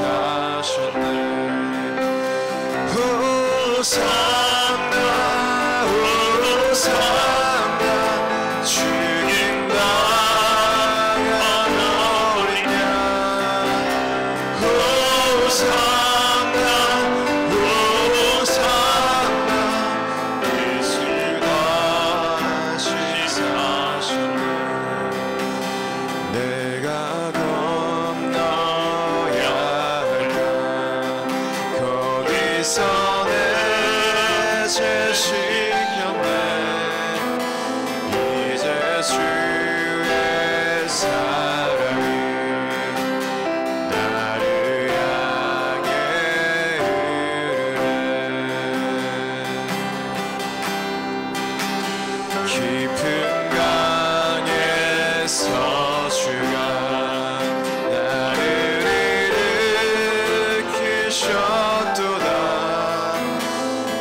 사셨네. 호산나 호산나 주님 나간 어린 양. 호산나 호산나 예수 다시 사셨네. 내가 건너야 할까 거기서 내 죄 씻겼네. 이제 주의 사랑이 나를 향해 흐르네. 깊은 강에서 주가 나를 일으키셨도다.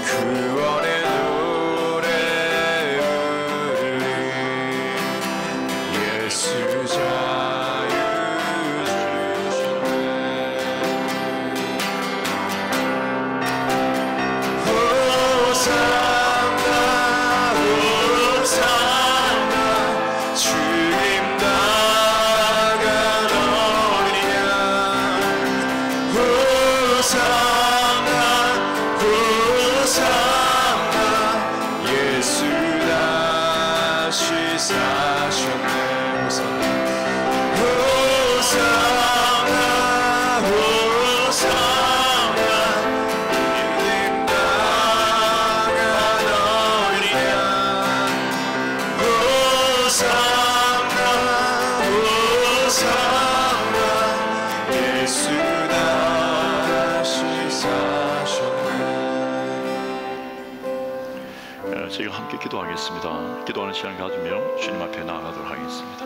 구원의 노래 부르리. 예수 자유 주셨네. 호산나 호산나 주님 나간 어린 양. 호산나 호산나 예수 다시 사셨네. 호산나 호산나 주님 나간 어린 양. 호산나 호산나 예수 다시 사셨네. 저희가 함께 기도하겠습니다. 기도하는 시간을 가지며 주님 앞에 나아가도록 하겠습니다.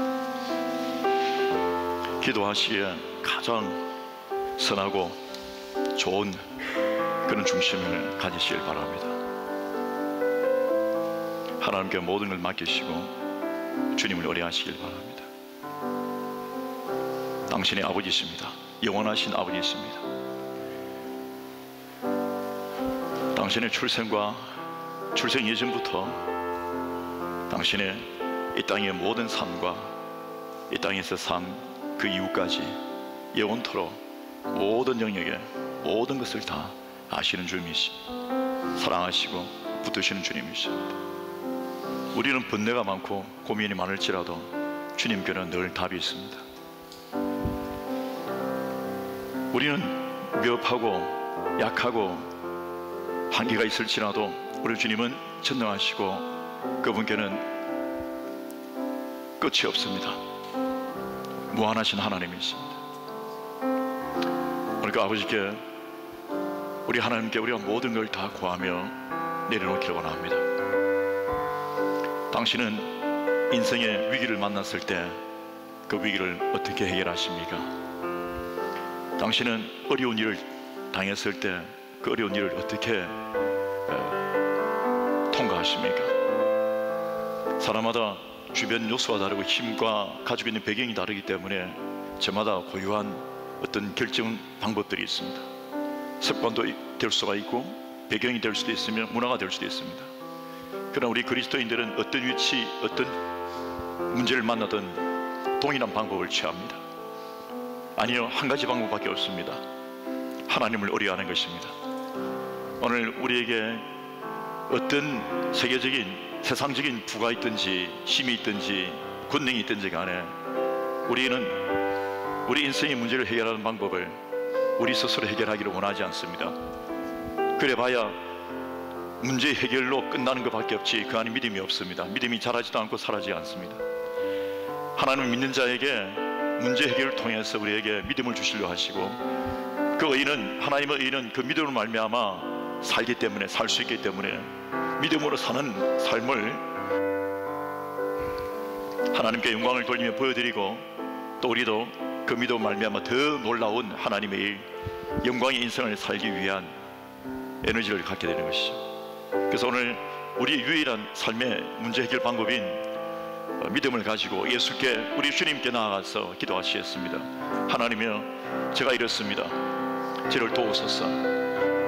기도하시기에 가장 선하고 좋은 그런 중심을 가지시길 바랍니다. 하나님께 모든 걸 맡기시고 주님을 의뢰하시길 바랍니다. 당신의 아버지십니다. 영원하신 아버지십니다. 당신의 출생과 출생 이전부터 당신의 이 땅의 모든 삶과 이 땅에서 삶 그 이후까지 영원토록 모든 영역에 모든 것을 다 아시는 주님이시, 사랑하시고 붙드시는 주님이십니다. 우리는 번뇌가 많고 고민이 많을지라도 주님께는 늘 답이 있습니다. 우리는 미흡하고 약하고 한계가 있을지라도 우리 주님은 전능하시고 그분께는 끝이 없습니다. 무한하신 하나님이십니다. 그러니까 아버지께, 우리 하나님께 우리가 모든 걸 다 구하며 내려놓기를 원합니다. 당신은 인생의 위기를 만났을 때 그 위기를 어떻게 해결하십니까? 당신은 어려운 일을 당했을 때 그 어려운 일을 어떻게 통과하십니까? 사람마다 주변 요소가 다르고 힘과 가지고 있는 배경이 다르기 때문에 저마다 고유한 어떤 결정 방법들이 있습니다. 습관도 될 수가 있고 배경이 될 수도 있으며 문화가 될 수도 있습니다. 그러나 우리 그리스도인들은 어떤 위치, 어떤 문제를 만나든 동일한 방법을 취합니다. 아니요, 한 가지 방법밖에 없습니다. 하나님을 의뢰하는 것입니다. 오늘 우리에게 어떤 세계적인 세상적인 부가 있든지 힘이 있든지 권능이 있든지 간에 우리는 우리 인생의 문제를 해결하는 방법을 우리 스스로 해결하기를 원하지 않습니다. 그래봐야 문제 해결로 끝나는 것밖에 없지 그 안에 믿음이 없습니다. 믿음이 자라지도 않고 사라지지 않습니다. 하나님을 믿는 자에게 문제 해결을 통해서 우리에게 믿음을 주시려 하시고, 그 의인은, 하나님의 의인은 그 믿음으로 말미암아 살기 때문에, 살 수 있기 때문에 믿음으로 사는 삶을 하나님께 영광을 돌리며 보여드리고, 또 우리도 그 믿음으로 말미암아 더 놀라운 하나님의 영광의 인생을 살기 위한 에너지를 갖게 되는 것이죠. 그래서 오늘 우리 유일한 삶의 문제 해결 방법인 믿음을 가지고 예수께, 우리 주님께 나아가서 기도하시겠습니다. 하나님이여, 제가 이렇습니다. 저를 도우소서.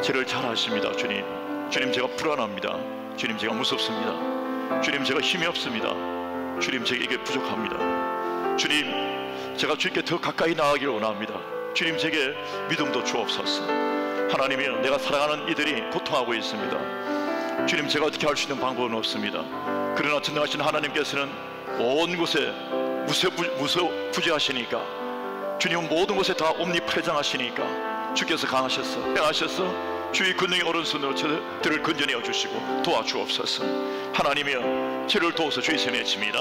저를 잘 아십니다. 주님, 주님 제가 불안합니다. 주님 제가 무섭습니다. 주님 제가 힘이 없습니다. 주님 제게 부족합니다. 주님, 제가 주님께 더 가까이 나가기를 원합니다. 주님 제게 믿음도 주옵소서. 하나님이여, 내가 사랑하는 이들이 고통하고 있습니다. 주님, 제가 어떻게 할 수 있는 방법은 없습니다. 그러나 전능하신 하나님께서는 온 곳에 무소부지하시니까, 주님은 모든 곳에 다 옴니프레장하시니까 주께서 강하셔서 행하셔서 주의 권능의 오른손으로 저들을 건져내어 주시고 도와주옵소서. 하나님이여, 저를 도와서 주의 손에 외칩니다.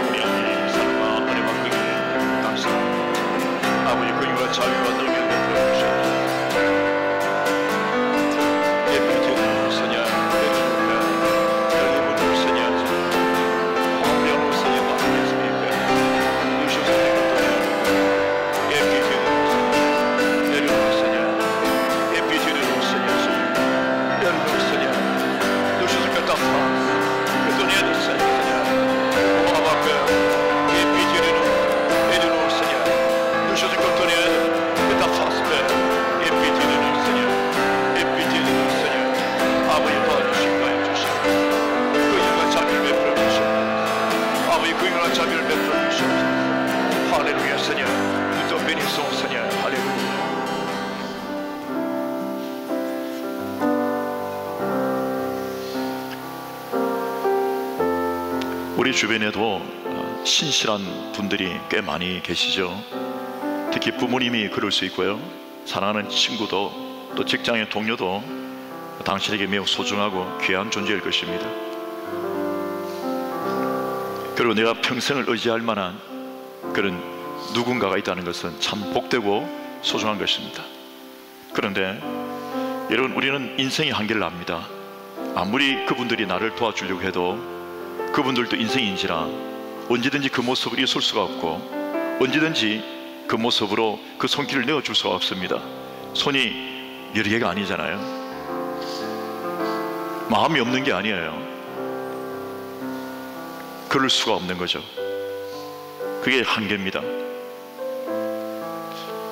우리 아버지 사랑과 은혜와 긍휼 감사합니다. 아버지 긍휼과 자비와 능력을 베풀어 주시옵소서. 예쁘게 서냐 여러분 서냐 화려한 서냐 마음에서 우리 주변에도 신실한 분들이 꽤 많이 계시죠. 특히 부모님이 그럴 수 있고요. 사랑하는 친구도 또 직장의 동료도 당신에게 매우 소중하고 귀한 존재일 것입니다. 그리고 내가 평생을 의지할 만한 그런 누군가가 있다는 것은 참 복되고 소중한 것입니다. 그런데 여러분, 우리는 인생의 한계를 압니다. 아무리 그분들이 나를 도와주려고 해도 그분들도 인생인지라 언제든지 그 모습을 잊을 수가 없고 언제든지 그 모습으로 그 손길을 내어줄 수가 없습니다. 손이 여러 개가 아니잖아요. 마음이 없는 게 아니에요. 그럴 수가 없는 거죠. 그게 한계입니다.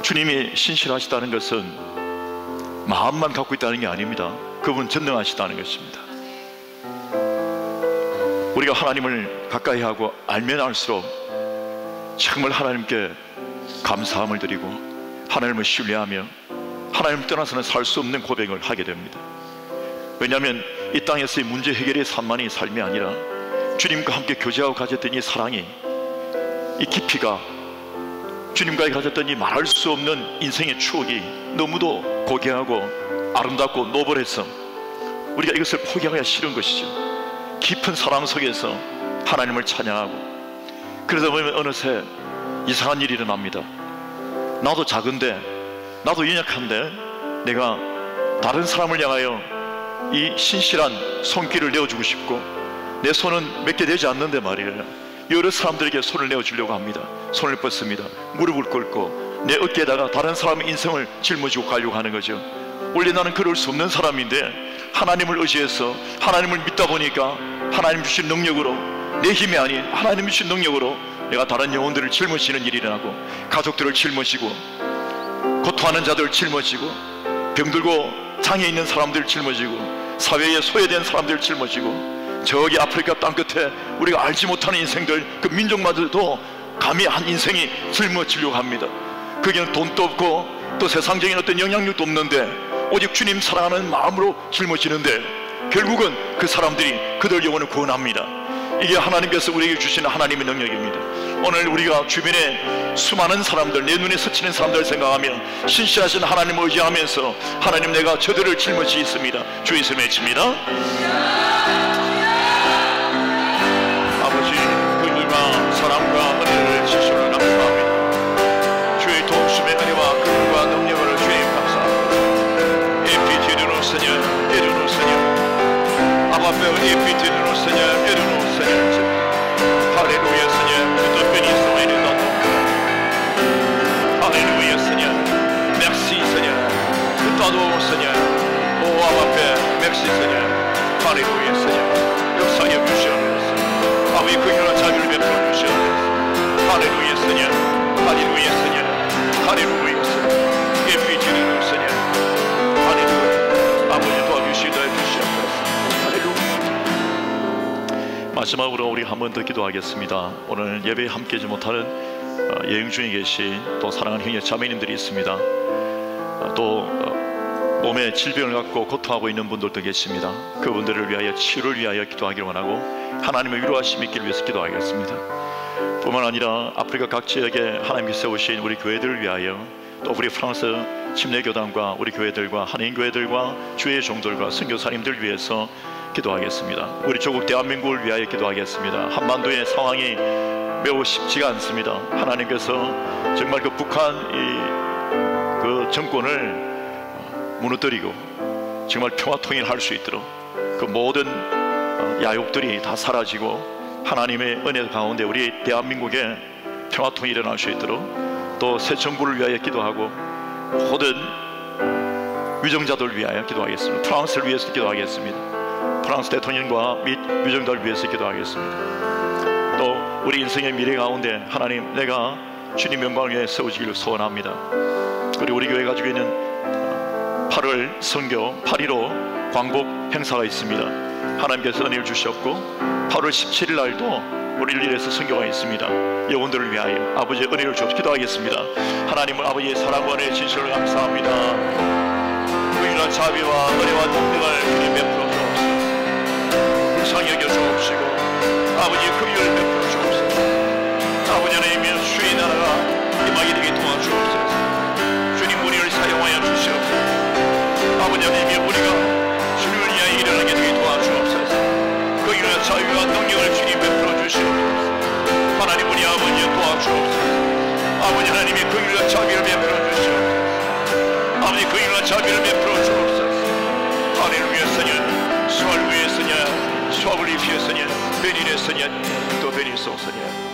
주님이 신실하시다는 것은 마음만 갖고 있다는 게 아닙니다. 그분 전능하시다는 것입니다. 우리가 하나님을 가까이 하고 알면 알수록 정말 하나님께 감사함을 드리고 하나님을 신뢰하며 하나님을 떠나서는 살 수 없는 고백을 하게 됩니다. 왜냐하면 이 땅에서의 문제 해결의 삶만이 삶이 아니라 주님과 함께 교제하고 가졌던 이 사랑이, 이 깊이가, 주님과의 가졌던 이 말할 수 없는 인생의 추억이 너무도 고귀하고 아름답고 노벌해서 우리가 이것을 포기하기가 싫은 것이죠. 깊은 사랑 속에서 하나님을 찬양하고, 그러다 보면 어느새 이상한 일이 일어납니다. 나도 작은데, 나도 연약한데 내가 다른 사람을 향하여 이 신실한 손길을 내어주고 싶고 내 손은 몇 개 되지 않는데 말이에요, 여러 사람들에게 손을 내어주려고 합니다. 손을 뻗습니다. 무릎을 꿇고 내 어깨에다가 다른 사람의 인생을 짊어지고 가려고 하는 거죠. 원래 나는 그럴 수 없는 사람인데 하나님을 의지해서 하나님을 믿다 보니까 하나님 주신 능력으로, 내 힘이 아닌 하나님 주신 능력으로 내가 다른 영혼들을 짊어지는 일이 일어나고, 가족들을 짊어지고, 고통하는 자들을 짊어지고, 병들고 장애 있는 사람들을 짊어지고, 사회에 소외된 사람들을 짊어지고, 저기 아프리카 땅끝에 우리가 알지 못하는 인생들, 그 민족마저도 감히 한 인생이 짊어지려고 합니다. 거기는 돈도 없고 또 세상적인 어떤 영향력도 없는데 오직 주님 사랑하는 마음으로 짊어지는데 결국은 그 사람들이 그들 영혼을 구원합니다. 이게 하나님께서 우리에게 주시는 하나님의 능력입니다. 오늘 우리가 주변에 수많은 사람들, 내 눈에 스치는 사람들을 생각하며 신실하신 하나님을 의지하면서 하나님, 내가 저들을 짊어지겠습니다. 주의 이름을 외칩니다. 아버지, 긍휼과 사랑과 은혜를 지시오라 감사합니다. 주의 도우심의 은혜와 긍휼과 능력을 주님 감사합니다. 에피티르노 세냐 에르노 세냐 아바페오 에피티르노 세냐 에르노 세냐 할렐루야 세냐 그것뿐이 소리를 넣어 할렐루야 세냐 맥시 세냐 그따도 세냐 오 아바페 맥시 세냐 할렐루야 세냐 역사에 주시옵소서. 아버지 긍휼한 자비를 베풀어 주시옵소서. 할렐루야 세냐 마지막으로 우리 한 번 더 기도하겠습니다. 오늘 예배에 함께하지 못하는 여행 중에 계신 또 사랑하는 형제 자매님들이 있습니다. 또 몸에 질병을 갖고 고통하고 있는 분들도 계십니다. 그분들을 위하여 치유를 위하여 기도하기를 원하고 하나님의 위로하심 있기를 위해서 기도하겠습니다. 뿐만 아니라 아프리카 각 지역에 하나님께서 세우신 우리 교회들을 위하여 또 우리 프랑스 침례교단과 우리 교회들과 한인교회들과 주의 종들과 선교사님들 위해서 기도하겠습니다. 우리 조국 대한민국을 위하여 기도하겠습니다. 한반도의 상황이 매우 쉽지가 않습니다. 하나님께서 정말 그 북한 그 정권을 무너뜨리고 정말 평화 통일할 수 있도록 그 모든 야욕들이 다 사라지고 하나님의 은혜 가운데 우리 대한민국에 평화 통일이 일어날 수 있도록 또 새 정부를 위하여 기도하고 모든 위정자들을 위하여 기도하겠습니다. 프랑스를 위해서 기도하겠습니다. 프랑스 대통령과 및 위정자를 위해서 기도하겠습니다. 또 우리 인생의 미래 가운데 하나님, 내가 주님 영광을 위해 세워지기를 소원합니다. 그리고 우리 교회 가지고 있는 8월 선교 8.15 광복 행사가 있습니다. 하나님께서 은혜를 주셨고 8월 17일 날도 우리를 위해서 선교가 있습니다. 영혼들을 위하여 아버지의 은혜를 주옵소서. 기도하겠습니다. 하나님을 아버지의 사랑과 은혜의 진실을 감사합니다. 의인한 자비와 은혜와 동등을 주님 베풀어 주옵소서. 상히 여겨 주옵시고 아버지의 긍휼을 베풀어 주옵소서. 아버지 하나님의 주의 나라가 임하게 되게 도와주옵소서. 주님 우리를 사용하여 주시옵소서. 아버지 하나님의 우리가 주님을 위하여 일어나게 되게 도와주옵소서. 그 일어난 자유와 능력을 주님 베풀어 주시옵소서. 하나님 우리 아버지 도와주옵소서. 아버지 하나님의 그 일어난 자비를 베풀어 주시옵소서. 아버지 그 일어난 자비를 베풀어 주옵소서. 하늘을 위해서냐 수학을 위해서냐 수학을 위해서냐 베닐에서냐 또 베닐소서냐.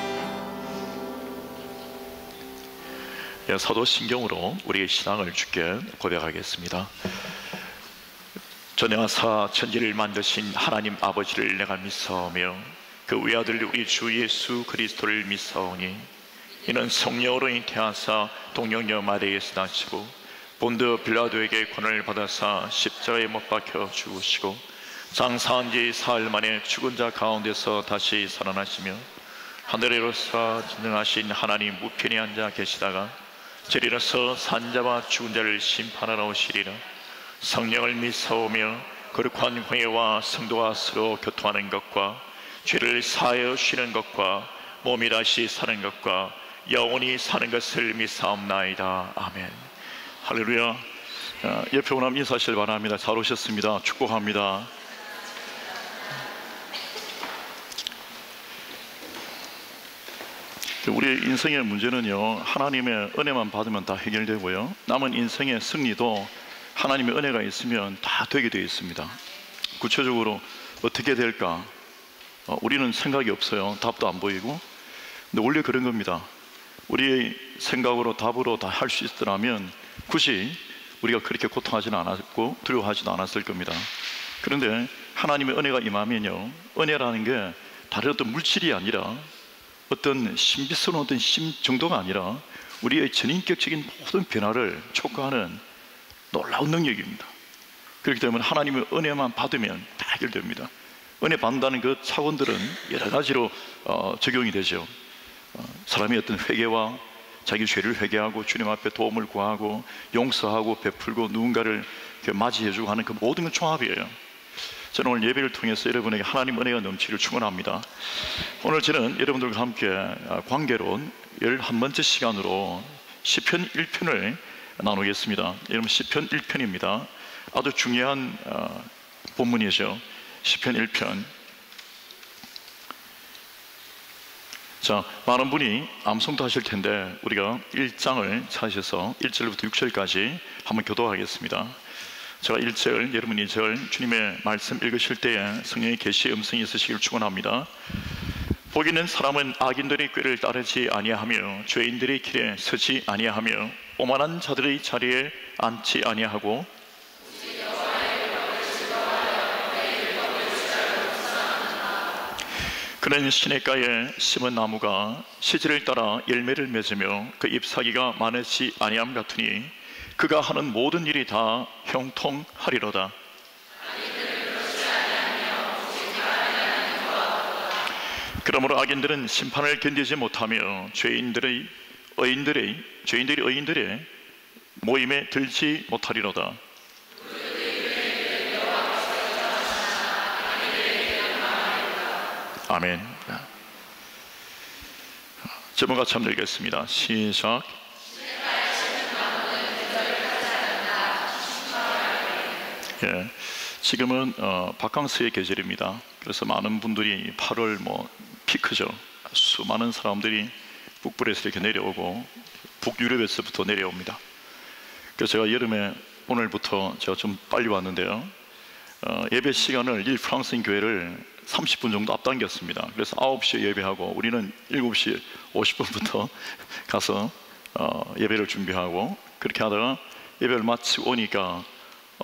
사도신경으로 우리의 신앙을 주께 고백하겠습니다. 전능하사 천지를 만드신 하나님 아버지를 내가 믿사오며 그 외아들 우리 주 예수 그리스도를 믿사오니 이는 성령으로 잉태하사 동정녀 마리아에서 나시고 본드 빌라도에게 권을 받아사 십자가에 못 박혀 죽으시고 장사한 지 사흘 만에 죽은 자 가운데서 다시 살아나시며 하늘에로서 전능하신 하나님 우편에 앉아 계시다가 저리로서 산자와 죽은 자를 심판하러 오시리라. 성령을 믿사오며 거룩한 공예와 성도가 서로 교통하는 것과 죄를 사하여 쉬는 것과 몸이 다시 사는 것과 영원히 사는 것을 믿사옵나이다. 아멘. 할렐루야. 옆에 오남 인사하시길 바랍니다. 잘 오셨습니다. 축복합니다. 우리의 인생의 문제는요, 하나님의 은혜만 받으면 다 해결되고요, 남은 인생의 승리도 하나님의 은혜가 있으면 다 되게 되어 있습니다. 구체적으로 어떻게 될까? 우리는 생각이 없어요. 답도 안 보이고. 근데 원래 그런 겁니다. 우리의 생각으로 답으로 다 할 수 있더라면 굳이 우리가 그렇게 고통하지는 않았고 두려워하지도 않았을 겁니다. 그런데 하나님의 은혜가 임하면요, 은혜라는 게 다른 어떤 물질이 아니라 어떤 신비스러운 어떤 심 정도가 아니라 우리의 전인격적인 모든 변화를 촉구하는 놀라운 능력입니다. 그렇기 때문에 하나님의 은혜만 받으면 다 해결됩니다. 은혜 받는다는 그 차원들은 여러 가지로 적용이 되죠. 사람의 어떤 회개와 자기 죄를 회개하고 주님 앞에 도움을 구하고 용서하고 베풀고 누군가를 맞이해주고 하는 그 모든 건 종합이에요. 저는 오늘 예배를 통해서 여러분에게 하나님 은혜가 넘치기를 축원합니다. 오늘 저는 여러분들과 함께 관계로운 11번째 시간으로 시편 1편을 나누겠습니다. 여러분, 시편 1편입니다. 아주 중요한 본문이죠. 시편 1편. 자, 많은 분이 암송도 하실 텐데 우리가 1장을 찾으셔서 1절부터 6절까지 한번 교도하겠습니다. 제가 1절, 여러분 2절 주님의 말씀 읽으실 때에 성령의 계시의 음성이 있으시길 축원합니다. 복 있는 사람은 악인들의 꾀를 따르지 아니하며 죄인들의 길에 서지 아니하며 오만한 자들의 자리에 앉지 아니하고 그는 시냇가에 심은 나무가 시절을 따라 열매를 맺으며 그 잎사귀가 많으지 아니함 같으니 그가 하는 모든 일이 다 형통하리로다. 그러므로 악인들은 심판을 견디지 못하며 죄인들이 의인들의 모임에 들지 못하리로다. 아멘. 제목 같이 한번 읽겠습니다. 시작. 예, 지금은 바캉스의 계절입니다. 그래서 많은 분들이 8월 피크죠. 수많은 사람들이 북불에서 이렇게 내려오고 북유럽에서부터 내려옵니다. 그래서 제가 여름에 오늘부터 제가 좀 빨리 왔는데요, 예배 시간을 프랑스인 교회를 30분 정도 앞당겼습니다. 그래서 9시에 예배하고 우리는 7시 50분부터 가서 예배를 준비하고 그렇게 하다가 예배를 마치고 오니까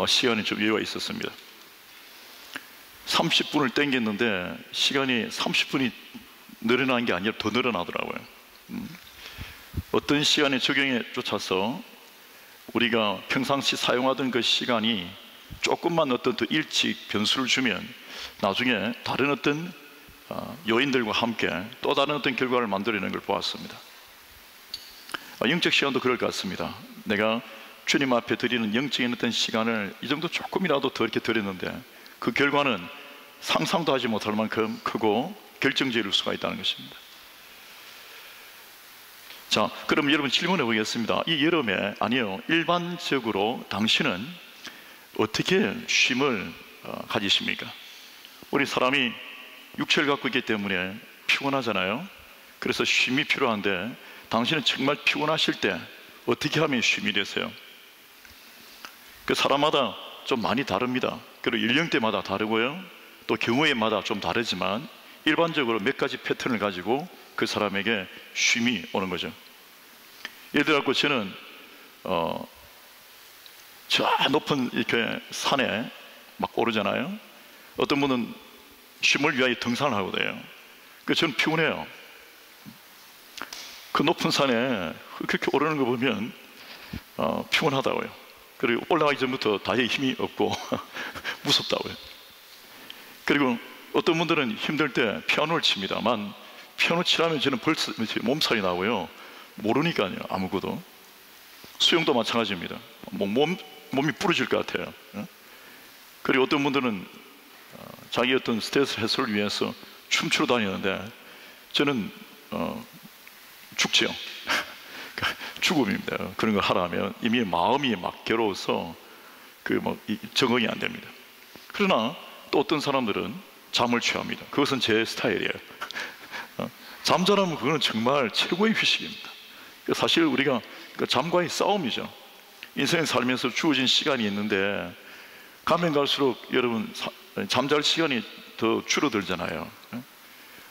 시간이 좀 여유가 있었습니다. 30분을 땡겼는데 시간이 30분이 늘어난 게 아니라 더 늘어나더라고요. 어떤 시간의 적용에 쫓아서 우리가 평상시 사용하던 그 시간이 조금만 어떤 더 일찍 변수를 주면 나중에 다른 어떤 요인들과 함께 또 다른 어떤 결과를 만들어내는 걸 보았습니다. 영적 시간도 그럴 것 같습니다. 내가 주님 앞에 드리는 영적인 어떤 시간을 이 정도 조금이라도 더 이렇게 드렸는데 그 결과는 상상도 하지 못할 만큼 크고 결정적일 수가 있다는 것입니다. 자, 그럼 여러분 질문해 보겠습니다. 이 여름에, 아니요, 일반적으로 당신은 어떻게 쉼을 가지십니까? 우리 사람이 육체를 갖고 있기 때문에 피곤하잖아요. 그래서 쉼이 필요한데 당신은 정말 피곤하실 때 어떻게 하면 쉼이 되세요? 그 사람마다 좀 많이 다릅니다. 그리고 연령대마다 다르고요, 또 경우에마다 좀 다르지만 일반적으로 몇 가지 패턴을 가지고 그 사람에게 쉼이 오는 거죠. 예를 들어 저는 저 높은 이렇게 산에 막 오르잖아요. 어떤 분은 쉼을 위하여 등산을 하거든요. 그래서 저는 피곤해요. 그 높은 산에 그렇게 오르는 거 보면 피곤하다고요. 그리고 올라가기 전부터 다리에 힘이 없고 무섭다고요. 그리고 어떤 분들은 힘들 때 피아노를 칩니다만 피아노 치라면 저는 벌써 몸살이 나고요. 모르니까요, 아무것도. 수영도 마찬가지입니다. 몸이 부러질 것 같아요. 그리고 어떤 분들은 자기 어떤 스트레스 해소를 위해서 춤추러 다니는데 저는 죽지요. 죽음입니다. 그런 걸 하라면 이미 마음이 막 괴로워서 적응이 안 됩니다. 그러나 또 어떤 사람들은 잠을 취합니다. 그것은 제 스타일이에요. 잠자라면 그거는 정말 최고의 휴식입니다. 사실 우리가 잠과의 싸움이죠. 인생 살면서 주어진 시간이 있는데 가면 갈수록 여러분 잠잘 시간이 더 줄어들잖아요.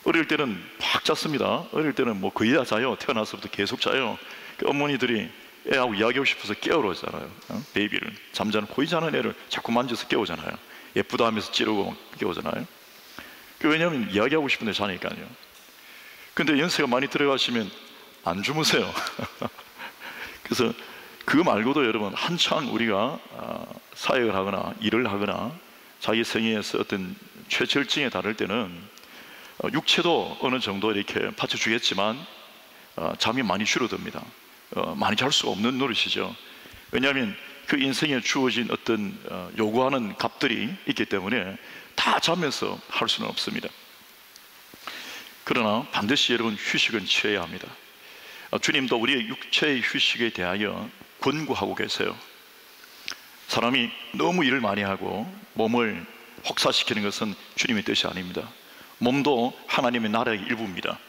어릴 때는 팍 잤습니다. 어릴 때는 거의 다 자요. 태어나서부터 계속 자요. 어머니들이 애하고 이야기하고 싶어서 깨우러잖아요. 베이비를, 잠자는 거의 자는 애를 자꾸 만져서 깨우잖아요. 예쁘다 하면서 찌르고 깨우잖아요. 왜냐하면 이야기하고 싶은데 자니까요. 근데 연세가 많이 들어가시면 안 주무세요. 그래서 그거 말고도 여러분 한창 우리가 사역을 하거나 일을 하거나 자기 생애에서 어떤 최절정에 다를 때는 육체도 어느 정도 이렇게 받쳐주겠지만 잠이 많이 줄어듭니다. 많이 잘 수 없는 노릇이죠. 왜냐하면 그 인생에 주어진 어떤 요구하는 값들이 있기 때문에 다 자면서 할 수는 없습니다. 그러나 반드시 여러분 휴식은 취해야 합니다. 주님도 우리의 육체의 휴식에 대하여 권고하고 계세요. 사람이 너무 일을 많이 하고 몸을 혹사시키는 것은 주님의 뜻이 아닙니다. 몸도 하나님의 나라의 일부입니다.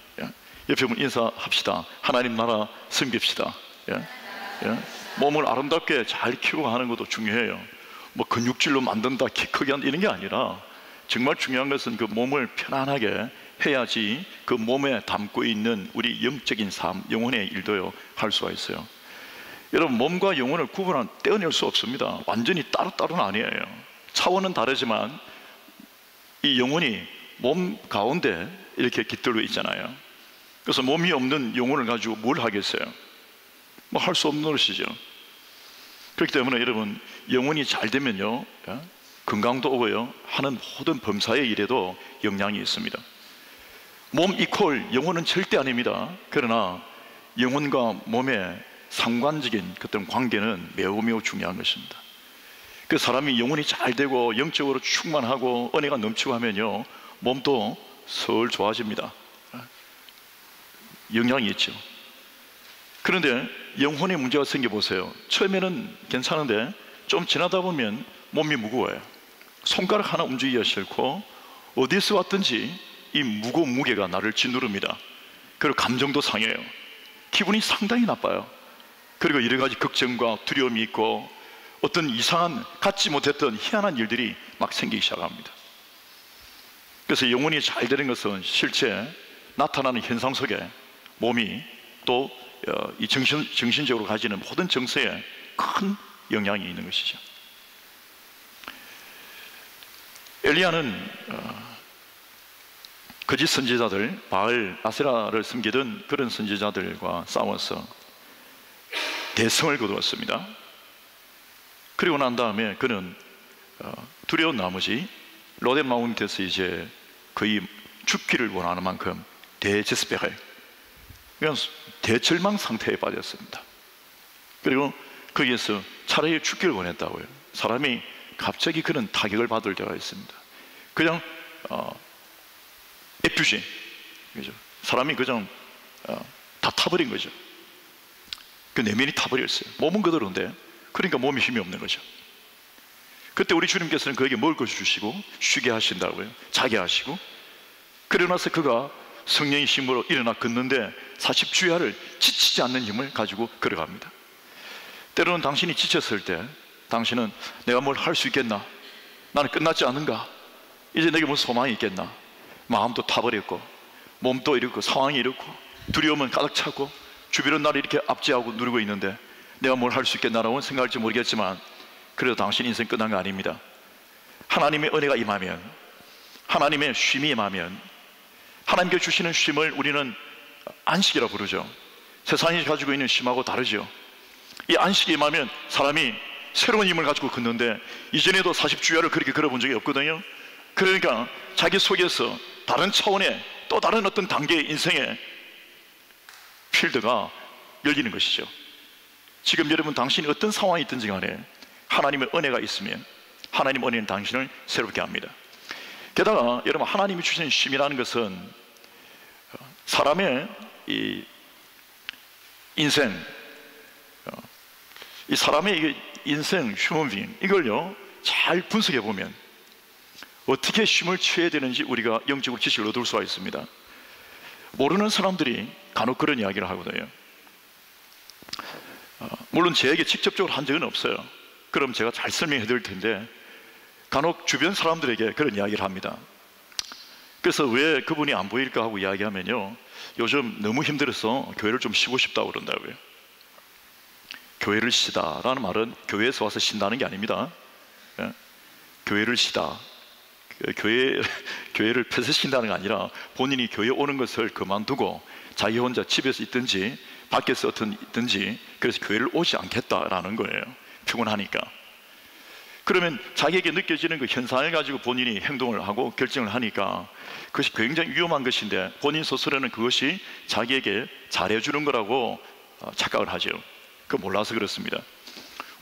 옆에 분 인사합시다. 하나님 나라 섬깁시다. 몸을 아름답게 잘 키우고 하는 것도 중요해요. 근육질로 만든다, 키 크게 한다 이런 게 아니라 정말 중요한 것은 그 몸을 편안하게 해야지 그 몸에 담고 있는 우리 영적인 삶, 영혼의 일도요 할 수가 있어요. 여러분 몸과 영혼을 떼어낼 수 없습니다. 완전히 따로따로는 아니에요. 차원은 다르지만 이 영혼이 몸 가운데 이렇게 깃들어 있잖아요. 그래서 몸이 없는 영혼을 가지고 뭘 하겠어요? 할 수 없는 노릇이죠. 그렇기 때문에 여러분 영혼이 잘 되면요 건강도 오고요 하는 모든 범사의 일에도 영향이 있습니다. 몸 이퀄 영혼은 절대 아닙니다. 그러나 영혼과 몸의 상관적인 어떤 관계는 매우 매우 중요한 것입니다. 그 사람이 영혼이 잘 되고 영적으로 충만하고 은혜가 넘치고 하면요, 몸도 슬 좋아집니다. 영향이 있죠. 그런데 영혼에 문제가 생겨보세요. 처음에는 괜찮은데 좀 지나다 보면 몸이 무거워요. 손가락 하나 움직이기가 싫고 어디서 왔든지 이 무거운 무게가 나를 짓누릅니다. 그리고 감정도 상해요. 기분이 상당히 나빠요. 그리고 여러 가지 걱정과 두려움이 있고 어떤 이상한 갖지 못했던 희한한 일들이 막 생기기 시작합니다. 그래서 영혼이 잘 되는 것은 실제 나타나는 현상 속에 몸이 또 이 정신적으로 가지는 모든 정서에 큰 영향이 있는 것이죠. 엘리야는 거짓 선지자들, 바알, 아세라를 섬기던 그런 선지자들과 싸워서 대성을 거두었습니다. 그리고 난 다음에 그는 두려운 나머지 로뎀 마운트에서 이제 거의 죽기를 원하는 만큼 대제스백을, 그냥 대절망 상태에 빠졌습니다. 그리고 거기에서 차라리 죽기를 원했다고요. 사람이 갑자기 그런 타격을 받을 때가 있습니다. 그냥 에퓨진, 그죠? 사람이 그냥 다 타버린 거죠. 그 내면이 타버렸어요. 몸은 그대로인데, 그러니까 몸에 힘이 없는 거죠. 그때 우리 주님께서는 그에게 먹을 것을 주시고 쉬게 하신다고요. 자게 하시고, 그러고 나서 그가 성령의 힘으로 일어나 걷는데 40주야를 지치지 않는 힘을 가지고 걸어갑니다. 때로는 당신이 지쳤을 때 당신은 내가 뭘 할 수 있겠나? 나는 끝났지 않은가? 이제 내게 무슨 소망이 있겠나? 마음도 타버렸고 몸도 이렇고 상황이 이렇고 두려움은 가득 차고 주변은 나를 이렇게 압제하고 누르고 있는데 내가 뭘 할 수 있겠나라고 생각할지 모르겠지만, 그래도 당신 인생 끝난 거 아닙니다. 하나님의 은혜가 임하면, 하나님의 쉼이 임하면, 하나님께 주시는 쉼을 우리는 안식이라 부르죠. 세상이 가지고 있는 쉼하고 다르죠. 이 안식이 임하면 사람이 새로운 힘을 가지고 걷는데, 이전에도 40주야를 그렇게 걸어본 적이 없거든요. 그러니까 자기 속에서 다른 차원의 또 다른 어떤 단계의 인생의 필드가 열리는 것이죠. 지금 여러분 당신이 어떤 상황이 있든지 간에 하나님의 은혜가 있으면 하나님 은혜는 당신을 새롭게 합니다. 게다가 여러분, 하나님이 주신 쉼이라는 것은 사람의 이 인생, 이 사람의 인생, 휴먼빙, 이걸요 잘 분석해 보면 어떻게 쉼을 취해야 되는지 우리가 영적으로 지식을 얻을 수가 있습니다. 모르는 사람들이 간혹 그런 이야기를 하거든요. 물론 제에게 직접적으로 한 적은 없어요. 그럼 제가 잘 설명해 드릴 텐데, 간혹 주변 사람들에게 그런 이야기를 합니다. 그래서 왜 그분이 안 보일까 하고 이야기하면요, 요즘 너무 힘들어서 교회를 좀 쉬고 싶다고 그런다고요. 교회를 쉬다라는 말은 교회에서 와서 쉰다는 게 아닙니다. 교회를 쉬다, 교회를 폐쇄신다는 게 아니라 본인이 교회 오는 것을 그만두고 자기 혼자 집에서 있든지 밖에서 있든지, 그래서 교회를 오지 않겠다라는 거예요. 피곤하니까. 그러면 자기에게 느껴지는 그 현상을 가지고 본인이 행동을 하고 결정을 하니까 그것이 굉장히 위험한 것인데, 본인 스스로는 그것이 자기에게 잘해주는 거라고 착각을 하죠. 그거 몰라서 그렇습니다.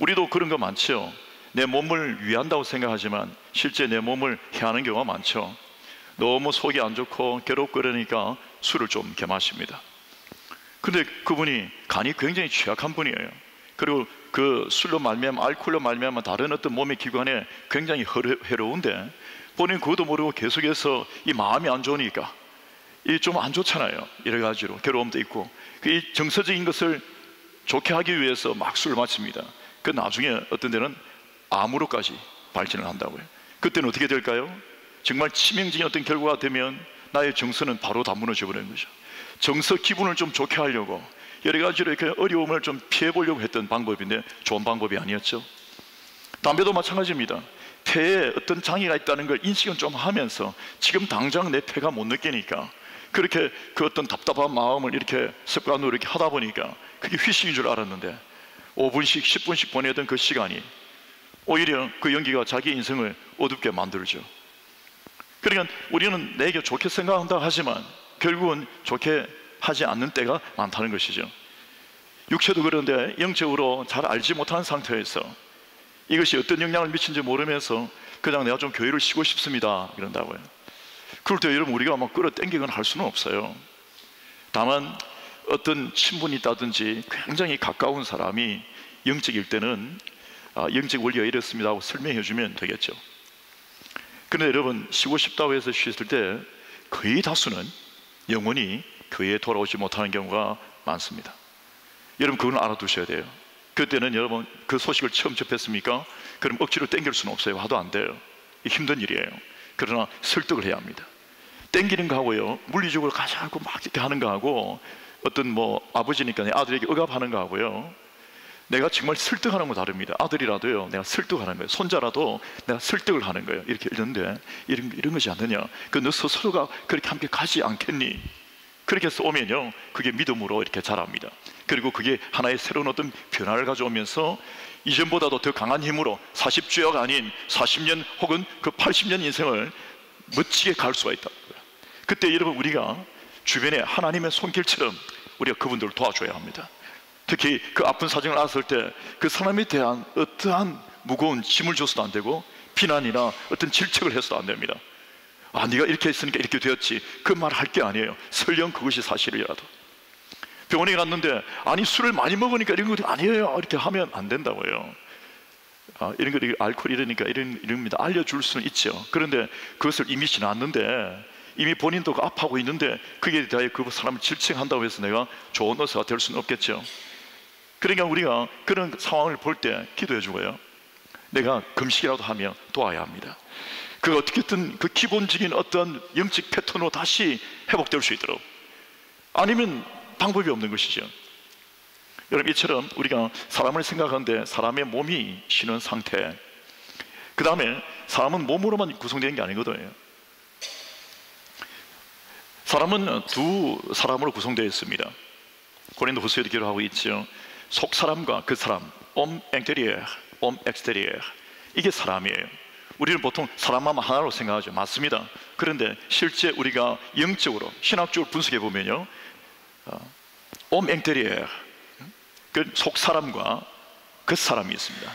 우리도 그런 거 많죠. 내 몸을 위한다고 생각하지만 실제 내 몸을 해하는 경우가 많죠. 너무 속이 안 좋고 괴롭고 그러니까 술을 좀 이렇게 마십니다. 근데 그분이 간이 굉장히 취약한 분이에요. 그리고 그 술로 말미암아, 알코올로 말미암아 다른 어떤 몸의 기관에 굉장히 해로운데, 본인 그것도 모르고 계속해서 이 마음이 안 좋으니까, 이 좀 안 좋잖아요. 여러 가지로 괴로움도 있고, 이 정서적인 것을 좋게 하기 위해서 막 술을 마십니다. 그 나중에 어떤 데는 암으로까지 발전을 한다고요. 그때는 어떻게 될까요? 정말 치명적인 어떤 결과가 되면 나의 정서는 바로 다 무너져 버리는 거죠. 정서 기분을 좀 좋게 하려고 여러 가지로 이렇게 어려움을 좀 피해 보려고 했던 방법인데 좋은 방법이 아니었죠. 담배도 마찬가지입니다. 폐에 어떤 장애가 있다는 걸 인식은 좀 하면서 지금 당장 내 폐가 못 느끼니까 그렇게 그 어떤 답답한 마음을 이렇게 습관으로 이렇게 하다 보니까 그게 휴식인 줄 알았는데 5분씩 10분씩 보내던 그 시간이 오히려 그 연기가 자기 인생을 어둡게 만들죠. 그러니까 우리는 내게 좋게 생각한다 하지만 결국은 좋게 하지 않는 때가 많다는 것이죠. 육체도 그런데 영적으로 잘 알지 못하는 상태에서 이것이 어떤 영향을 미친지 모르면서 그냥 내가 좀 교회를 쉬고 싶습니다 이런다고요. 그럴 때 여러분 우리가 막 끌어당기거나 할 수는 없어요. 다만 어떤 친분이 있다든지 굉장히 가까운 사람이 영적일 때는 영적 원리가 이렇습니다 하고 설명해 주면 되겠죠. 그런데 여러분 쉬고 싶다고 해서 쉬었을 때 거의 다수는 영원히 교회에 돌아오지 못하는 경우가 많습니다. 여러분 그건 알아두셔야 돼요. 그때는 여러분 그 소식을 처음 접했습니까? 그럼 억지로 땡길 수는 없어요. 와도 안 돼요. 힘든 일이에요. 그러나 설득을 해야 합니다. 땡기는 거하고요, 물리적으로 가자고 막 이렇게 하는 거하고, 어떤 뭐 아버지니까 내 아들에게 억압하는 거하고요, 내가 정말 설득하는 거 다릅니다. 아들이라도요, 내가 설득하는 거예요. 손자라도 내가 설득을 하는 거예요. 이렇게 이런데 이런 것이 않느냐, 그 너 스스로가 그렇게 함께 가지 않겠니? 그렇게 해서 오면요, 그게 믿음으로 이렇게 자랍니다. 그리고 그게 하나의 새로운 어떤 변화를 가져오면서 이전보다도 더 강한 힘으로 40주야가 아닌 40년 혹은 그 80년 인생을 멋지게 갈 수가 있다. 그때 여러분 우리가 주변에 하나님의 손길처럼 우리가 그분들을 도와줘야 합니다. 특히 그 아픈 사정을 알았을 때 그 사람에 대한 어떠한 무거운 짐을 줘서도 안 되고 비난이나 어떤 질책을 해서도 안 됩니다. 아, 네가 이렇게 했으니까 이렇게 되었지, 그 말 할 게 아니에요. 설령 그것이 사실이라도. 병원에 갔는데 아니 술을 많이 먹으니까 이런 것도 아니에요 이렇게 하면 안 된다고요. 이런 거 알코올 이러니까 이럽니다. 알려줄 수는 있죠. 그런데 그것을 이미 지났는데, 이미 본인도 아파하고 있는데 그게 대하여 그 사람을 질책한다고 해서 내가 좋은 의사가 될 수는 없겠죠. 그러니까 우리가 그런 상황을 볼 때 기도해 주고요, 내가 금식이라도 하며 도와야 합니다. 그 어떻게든 그 기본적인 어떤 영적 패턴으로 다시 회복될 수 있도록. 아니면 방법이 없는 것이죠. 여러분 이처럼 우리가 사람을 생각하는데 사람의 몸이 쉬는 상태, 그 다음에 사람은 몸으로만 구성되는 게 아니거든요. 사람은 두 사람으로 구성되어 있습니다. 고린도후서에도 기록하고 있죠. 속 사람과 그 사람, 옴 엑테리에, 옴 엑스테리에, 이게 사람이에요. 우리는 보통 사람만 하나로 생각하죠. 맞습니다. 그런데 실제 우리가 영적으로 신학적으로 분석해 보면요, 옴 엑테리에, 그 속 사람과 그 사람이 있습니다.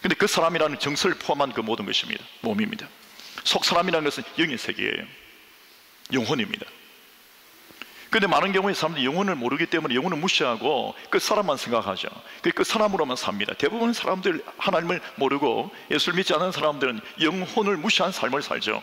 근데 그 사람이라는 정서를 포함한 그 모든 것입니다. 몸입니다. 속 사람이라는 것은 영의 세계예요. 영혼입니다. 그런데 많은 경우에 사람들이 영혼을 모르기 때문에 영혼을 무시하고 그 사람만 생각하죠. 그 사람으로만 삽니다. 대부분 사람들 하나님을 모르고 예수를 믿지 않는 사람들은 영혼을 무시한 삶을 살죠.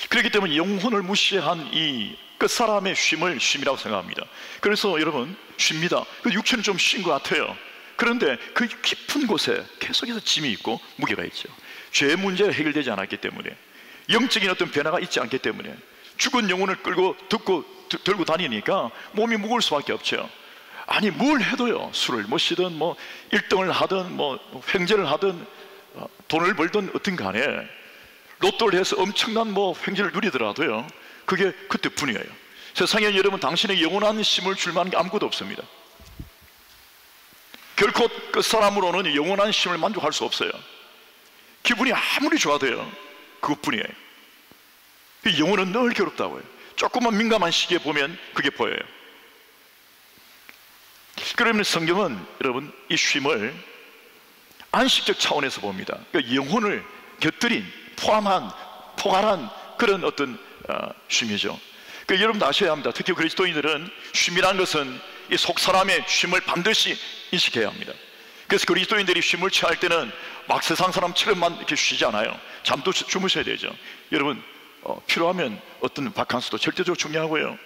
그렇기 때문에 영혼을 무시한 이 그 사람의 쉼을 쉼이라고 생각합니다. 그래서 여러분 쉽니다. 그 육체는 좀 쉰 것 같아요. 그런데 그 깊은 곳에 계속해서 짐이 있고 무게가 있죠. 죄의 문제가 해결되지 않았기 때문에, 영적인 어떤 변화가 있지 않기 때문에 죽은 영혼을 끌고 들고 다니니까 몸이 무거울 수밖에 없죠. 아니 뭘 해도요, 술을 마시든 뭐 1등을 하든 뭐 횡재를 하든 돈을 벌든 어떤 간에 로또를 해서 엄청난 뭐 횡재를 누리더라도요, 그게 그때뿐이에요. 세상에 여러분 당신에게 영원한 쉼을 줄 만한 게 아무것도 없습니다. 결코 그 사람으로는 영원한 쉼을 만족할 수 없어요. 기분이 아무리 좋아도요, 그것뿐이에요. 영혼은 늘 괴롭다고요. 조금만 민감한 시기에 보면 그게 보여요. 그러면 성경은 여러분 이 쉼을 안식적 차원에서 봅니다. 그러니까 영혼을 곁들인 포괄한 그런 어떤 쉼이죠. 그러니까 여러분도 아셔야 합니다. 특히 그리스도인들은 쉼이라는 것은 이 속사람의 쉼을 반드시 인식해야 합니다. 그래서 그리스도인들이 쉼을 취할 때는 막 세상 사람처럼만 이렇게 쉬지 않아요. 잠도 주무셔야 되죠. 여러분 필요하면 어떤 바캉스도 절대적으로 중요하고요,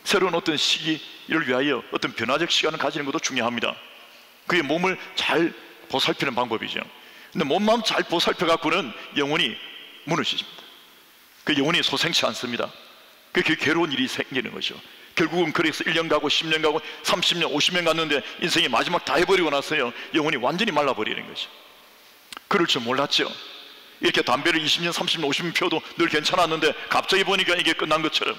새로운 어떤 시기를 위하여 어떤 변화적 시간을 가지는 것도 중요합니다. 그게 몸을 잘 보살피는 방법이죠. 근데 몸만 잘 보살펴 갖고는 영혼이 무너집니다. 그 영혼이 소생치 않습니다. 그게 괴로운 일이 생기는 거죠. 결국은 그래서 1년 가고 10년 가고 30년 50년 갔는데 인생이 마지막 다 해버리고 나서요, 영혼이 완전히 말라버리는 거죠. 그럴 줄 몰랐죠. 이렇게 담배를 20년 30년 50년 펴도 늘 괜찮았는데 갑자기 보니까 이게 끝난 것처럼,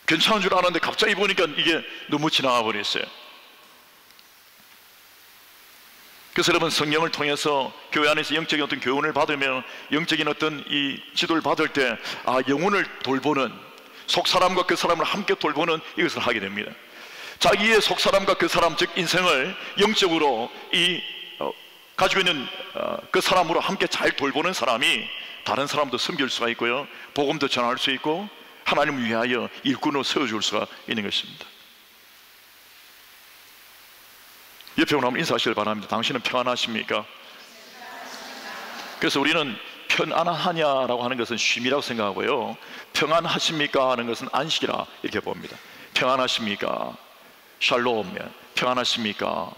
괜찮은 줄 알았는데 갑자기 보니까 이게 너무 지나가 버렸어요. 그래서 여러분, 성령을 통해서 교회 안에서 영적인 어떤 교훈을 받으며 영적인 어떤 이 지도를 받을 때 영혼을 돌보는, 속사람과 그 사람을 함께 돌보는 이것을 하게 됩니다. 자기의 속사람과 그 사람, 즉 인생을 영적으로 가지고 있는 그 사람으로 함께 잘 돌보는 사람이 다른 사람도 섬길 수가 있고요, 복음도 전할 수 있고 하나님을 위하여 일꾼으로 세워줄 수가 있는 것입니다. 옆에 오면 인사하시길 바랍니다. 당신은 평안하십니까? 그래서 우리는 편안하냐라고 하는 것은 쉼이라고 생각하고요, 평안하십니까 하는 것은 안식이라 이렇게 봅니다. 평안하십니까? 샬롬. 평안하십니까?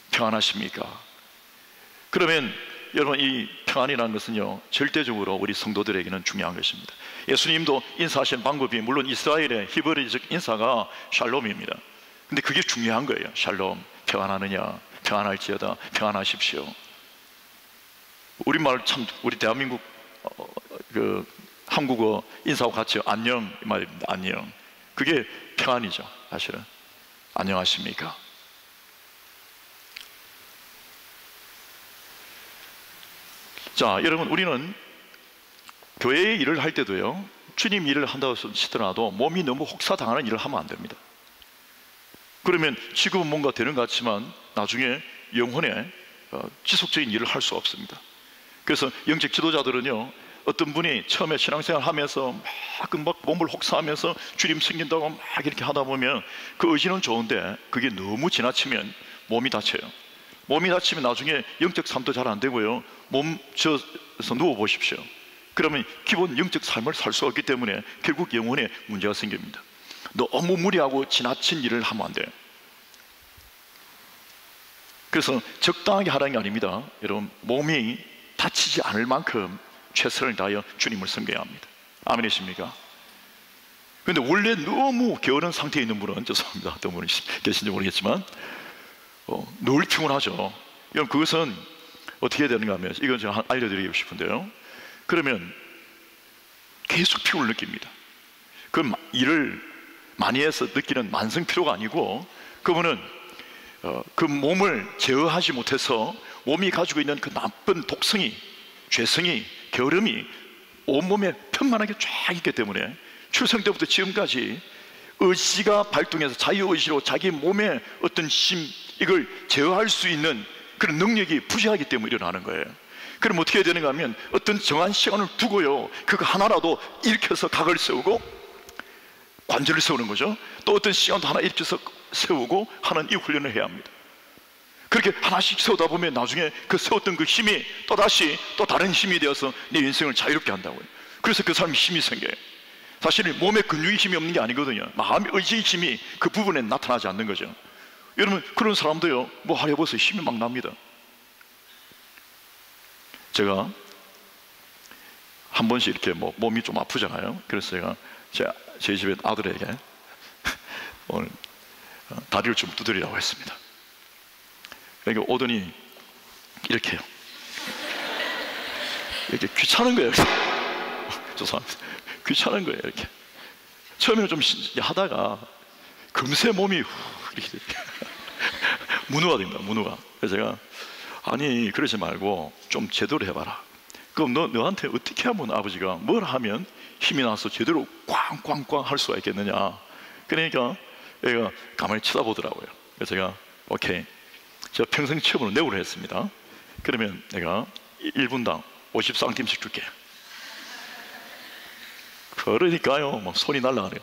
평안하십니까? 그러면 여러분, 이 평안이라는 것은요, 절대적으로 우리 성도들에게는 중요한 것입니다. 예수님도 인사하신 방법이 물론 이스라엘의 히브리적 인사가 샬롬입니다. 근데 그게 중요한 거예요. 샬롬, 평안하느냐, 평안할지어다, 평안하십시오. 우리말 참, 우리 대한민국 그 한국어 인사하고 같이 안녕 이 말입니다. 안녕. 그게 평안이죠, 사실은. 안녕하십니까? 자, 여러분, 우리는 교회의 일을 할 때도요, 주님 일을 한다고 치더라도 몸이 너무 혹사당하는 일을 하면 안 됩니다. 그러면 지금은 뭔가 되는 것 같지만 나중에 영혼에 지속적인 일을 할 수 없습니다. 그래서 영적 지도자들은요, 어떤 분이 처음에 신앙생활 하면서 막 몸을 혹사하면서 주님 섬긴다고 막 이렇게 하다 보면 그 의지는 좋은데 그게 너무 지나치면 몸이 다쳐요. 몸이 다치면 나중에 영적 삶도 잘 안 되고요, 몸 져서 누워 보십시오. 그러면 기본 영적 삶을 살 수 없기 때문에 결국 영혼에 문제가 생깁니다. 너무 무리하고 지나친 일을 하면 안 돼요. 그래서 적당하게 하라는 게 아닙니다. 여러분, 몸이 다치지 않을 만큼 최선을 다하여 주님을 섬겨야 합니다. 아멘이십니까? 그런데 원래 너무 게으른 상태에 있는 분은, 죄송합니다, 어떤 분이 계신지 모르겠지만 늘 피곤하죠. 여러분, 그것은 어떻게 해야 되는가 하면, 이건 제가 알려드리고 싶은데요, 그러면 계속 피곤을 느낍니다. 그 일을 많이 해서 느끼는 만성 피로가 아니고, 그분은 그 몸을 제어하지 못해서 몸이 가지고 있는 그 나쁜 독성이, 죄성이, 게으름이 온몸에 편만하게 쫙 있기 때문에 출생 때부터 지금까지 의지가 발동해서 자유의지로 자기 몸의 어떤 힘, 이걸 제어할 수 있는 그런 능력이 부재하기 때문에 일어나는 거예요. 그럼 어떻게 해야 되는가 하면, 어떤 정한 시간을 두고요, 그거 하나라도 일으켜서 각을 세우고 관절을 세우는 거죠. 또 어떤 시간도 하나 일으켜서 세우고 하는 이 훈련을 해야 합니다. 그렇게 하나씩 세우다 보면 나중에 그 세웠던 그 힘이 또다시 또 다른 힘이 되어서 내 인생을 자유롭게 한다고요. 그래서 그 사람이 힘이 생겨요. 사실 몸에 근육이 힘이 없는 게 아니거든요. 마음의 의지의 힘이 그 부분에 나타나지 않는 거죠. 여러분, 그런 사람도요, 뭐 하려 보세요, 힘이 막 납니다. 제가 한 번씩 이렇게 몸이 좀 아프잖아요. 그래서 제가 제 집에 아들에게 오늘 다리를 좀 두드리라고 했습니다. 그러니까 오더니 이렇게 해요. 이렇게 귀찮은 거예요. 죄송합니다. 귀찮은 거예요. 이렇게 처음에는 좀 하다가 금세 몸이 이렇게 문우가 됩니다. 문우가. 그래서 제가, 아니 그러지 말고 좀 제대로 해봐라. 그럼 너한테 어떻게 하면 아버지가 뭘 하면 힘이 나서 제대로 꽝꽝꽝 할 수가 있겠느냐. 그러니까 얘가 가만히 쳐다보더라고요. 그래서 제가 오케이, 제가 평생 처음으로 내고를 했습니다. 그러면 내가 1분당 50cm씩 줄게. 그러니까요, 막 손이 날아가네요.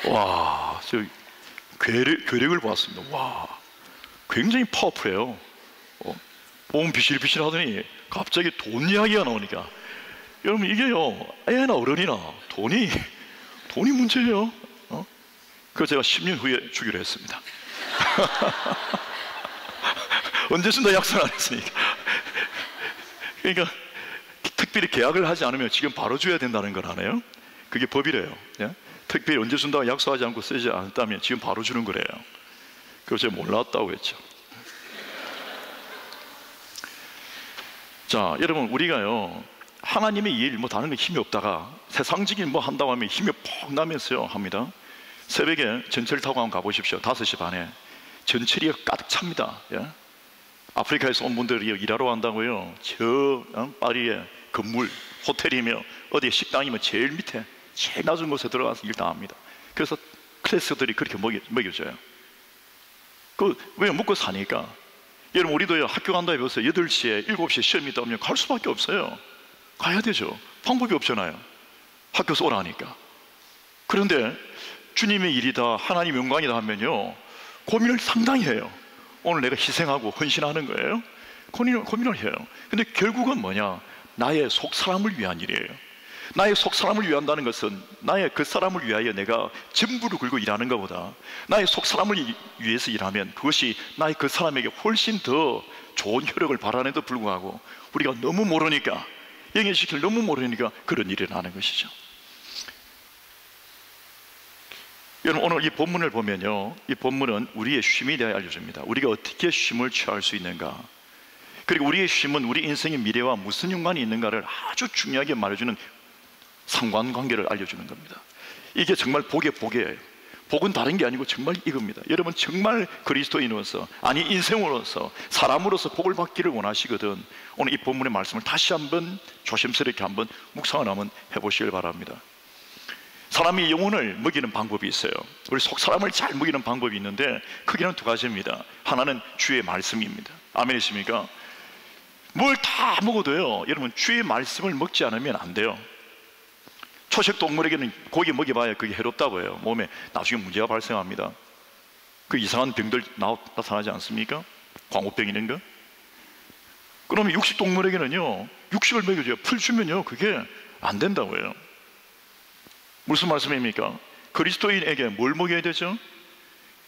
와, 저 괴력을 보았습니다. 와, 굉장히 파워풀해요. 몸 비실비실 하더니 갑자기 돈 이야기가 나오니까, 여러분 이게요, 애나 어른이나 돈이 문제예요. 그래서 제가 10년 후에 주기로 했습니다. 언제 준다 약속 안 했으니까. 그러니까 특별히 계약을 하지 않으면 지금 바로 줘야 된다는 걸 아네요. 그게 법이래요. 예? 특별히 언제 준다고 약속하지 않고 쓰지 않았다면 지금 바로 주는 거래요. 그래서 제가 몰랐다고 했죠. 자, 여러분, 우리가요, 하나님의 일, 다른 건 힘이 없다가 세상적인 한다고 하면 힘이 퍽 나면서요 합니다. 새벽에 전철 타고 한번 가보십시오. 5시 반에 전철이 가득 찹니다. 예? 아프리카에서 온 분들이 일하러 간다고요. 저 파리에 건물, 호텔이며 어디 식당이면 제일 밑에 제일 낮은 곳에 들어가서 일 다 합니다. 그래서 클래스들이 그렇게 먹여줘요. 왜 먹고 사니까. 여러분, 우리도요, 학교 간다 해보세요. 8시에 7시에 시험이 있다 하면 갈 수밖에 없어요. 가야 되죠. 방법이 없잖아요. 학교에서 오라니까. 그런데 주님의 일이다, 하나님 영광이다 하면요, 고민을 상당히 해요. 오늘 내가 희생하고 헌신하는 거예요. 고민을 해요. 근데 결국은 뭐냐? 나의 속사람을 위한 일이에요. 나의 속사람을 위한다는 것은 나의 그 사람을 위하여 내가 전부를 걸고 일하는 것보다 나의 속사람을 위해서 일하면 그것이 나의 그 사람에게 훨씬 더 좋은 효력을 발하는데도 불구하고 우리가 너무 모르니까, 영예시키를 너무 모르니까 그런 일이 나는 것이죠. 여러분, 오늘 이 본문을 보면요, 이 본문은 우리의 쉼에 대해 알려줍니다. 우리가 어떻게 쉼을 취할 수 있는가, 그리고 우리의 쉼은 우리 인생의 미래와 무슨 연관이 있는가를 아주 중요하게 말해주는 상관관계를 알려주는 겁니다. 이게 정말 복의 복이에요. 복은 다른 게 아니고 정말 이겁니다. 여러분, 정말 그리스도인으로서, 아니 인생으로서, 사람으로서 복을 받기를 원하시거든 오늘 이 본문의 말씀을 다시 한번 조심스럽게 한번 묵상을 한번 해보시길 바랍니다. 사람이 영혼을 먹이는 방법이 있어요. 우리 속사람을 잘 먹이는 방법이 있는데 크게는 2가지입니다. 하나는 주의 말씀입니다. 아멘이십니까? 뭘 다 먹어도요, 여러분, 주의 말씀을 먹지 않으면 안 돼요. 초식 동물에게는 고기 먹여봐야 그게 해롭다고 해요. 몸에 나중에 문제가 발생합니다. 그 이상한 병들 나타나지 않습니까? 광우병 이런 거. 그러면 육식 동물에게는요, 육식을 먹여줘요. 풀 주면요, 그게 안 된다고 해요. 무슨 말씀입니까? 그리스도인에게 뭘 먹여야 되죠?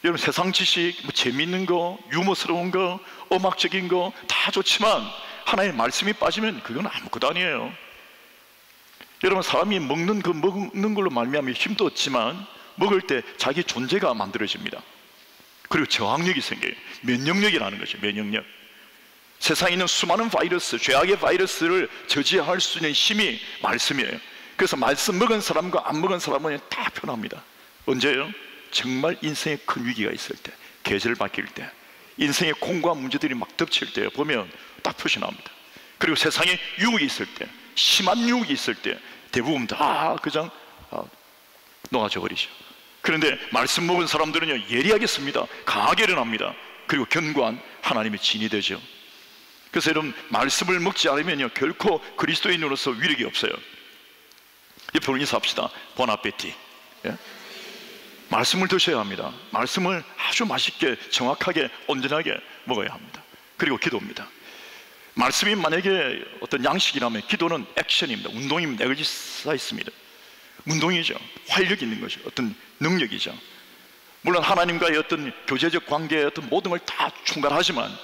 여러분, 세상 지식, 뭐 재미있는 거, 유머스러운 거, 음악적인 거 다 좋지만 하나의 말씀이 빠지면 그건 아무것도 아니에요. 여러분, 사람이 먹는 걸로 말미암아 힘도 얻지만 먹을 때 자기 존재가 만들어집니다. 그리고 저항력이 생겨요. 면역력이라는 거죠. 면역력. 세상에 있는 수많은 바이러스, 죄악의 바이러스를 저지할 수 있는 힘이 말씀이에요. 그래서 말씀 먹은 사람과 안 먹은 사람은 다 편합니다. 언제요? 정말 인생에 큰 위기가 있을 때, 계절 바뀔 때, 인생의 공고한 문제들이 막 덮칠 때 보면 딱 표시 나옵니다. 그리고 세상에 유혹이 있을 때, 심한 유혹이 있을 때 대부분 다 그냥 녹아져 버리죠. 그런데 말씀 먹은 사람들은요, 예리하게 씁니다. 강하게 일어납니다. 그리고 견고한 하나님의 진이 되죠. 그래서 여러분, 말씀을 먹지 않으면요, 결코 그리스도인으로서 위력이 없어요. 옆으로 인사합시다. 보나페티. 예? 말씀을 드셔야 합니다. 말씀을 아주 맛있게, 정확하게, 온전하게 먹어야 합니다. 그리고 기도입니다. 말씀이 만약에 어떤 양식이라면 기도는 액션입니다. 운동입니다. 에너지가 있습니다. 운동이죠. 활력 있는 거죠. 어떤 능력이죠. 물론 하나님과의 어떤 교제적 관계의 어떤 모든 걸 다 충분하지만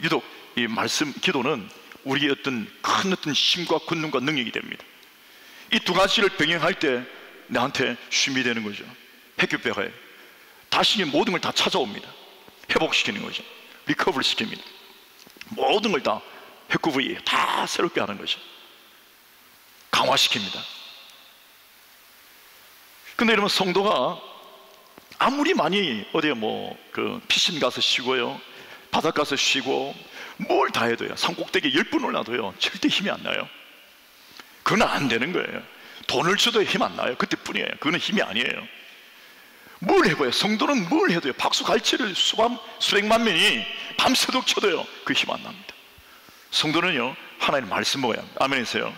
유독 이 말씀, 기도는 우리의 어떤 큰 어떤 힘과 권능과 능력이 됩니다. 이 2가지를 병행할 때 나한테 쉼이 되는 거죠. 핵규배가 다시 모든 걸 다 찾아옵니다. 회복시키는 거죠. 리커버리 시킵니다. 모든 걸 다 핵구부위 다 새롭게 하는 거죠. 강화시킵니다. 근데 여러분, 성도가 아무리 많이 어디에 피신 가서 쉬고요, 바닷가 가서 쉬고 뭘 다 해도요, 산꼭대기에 10분 올라도요 절대 힘이 안 나요. 그건 안 되는 거예요. 돈을 줘도 힘 안 나요. 그때뿐이에요. 그거는 힘이 아니에요. 뭘 해봐요. 성도는 뭘 해도요, 박수갈채를 수백만 명이 밤새도록 쳐도요 그 힘 안 납니다. 성도는요, 하나님 말씀 먹어야 합니다. 아멘이세요?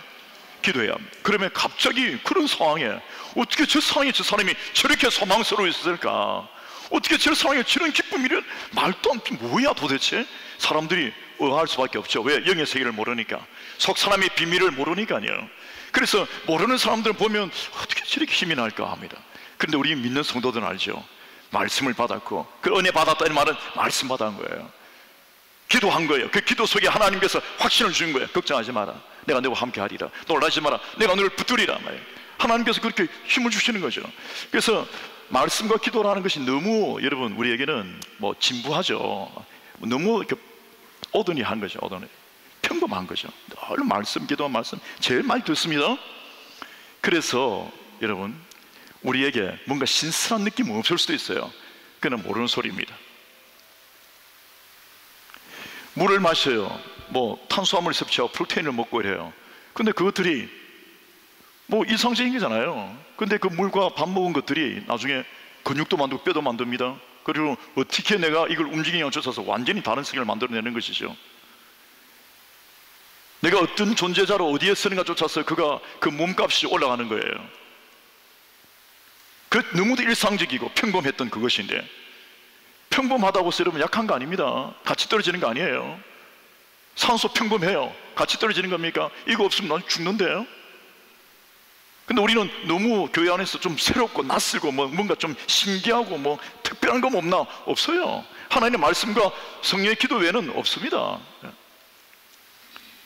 기도해야 합니다. 그러면 갑자기 그런 상황에 어떻게 저 상황에 저 사람이 저렇게 소망스러워 있었을까? 어떻게 저 상황에 저런 기쁨이 이런 말도 안 돼. 뭐야 도대체? 사람들이 의아할 수밖에 없죠. 왜? 영의 세계를 모르니까, 속 사람의 비밀을 모르니까요. 그래서 모르는 사람들 보면 어떻게 저렇게 힘이 날까 합니다. 그런데 우리 믿는 성도들은 알죠. 말씀을 받았고, 그 은혜 받았다는 말은 말씀 받은 거예요. 기도한 거예요. 그 기도 속에 하나님께서 확신을 주신 거예요. 걱정하지 마라. 내가 너와 함께 하리라. 놀라지 마라. 내가 너를 붙들리라. 하나님께서 그렇게 힘을 주시는 거죠. 그래서 말씀과 기도라는 것이 너무 여러분 우리에게는 진부하죠. 너무 이렇게 오더니한 거죠. 오더니 평범한 거죠. 늘 말씀, 기도, 말씀 제일 많이 듣습니다. 그래서 여러분, 우리에게 뭔가 신선한 느낌은 없을 수도 있어요. 그는 모르는 소리입니다. 물을 마셔요. 뭐 탄수화물 섭취하고 프로테인을 먹고 이래요. 근데 그것들이 뭐 일상적인 거잖아요. 근데 그 물과 밥 먹은 것들이 나중에 근육도 만들고 뼈도 만듭니다. 그리고 어떻게 내가 이걸 움직이냐에 쫓아서 완전히 다른 세계를 만들어내는 것이죠. 내가 어떤 존재자로 어디에 쓰는가 쫓아서 그가 그 몸값이 올라가는 거예요. 그 너무도 일상적이고 평범했던 그것인데, 평범하다고 해서 여러분 약한 거 아닙니다. 같이 떨어지는 거 아니에요. 산소 평범해요. 같이 떨어지는 겁니까? 이거 없으면 난 죽는데요. 근데 우리는 너무 교회 안에서 좀 새롭고 낯설고 뭐 뭔가 좀 신기하고 뭐 특별한 거 없나? 없어요. 하나님의 말씀과 성령의 기도 외에는 없습니다.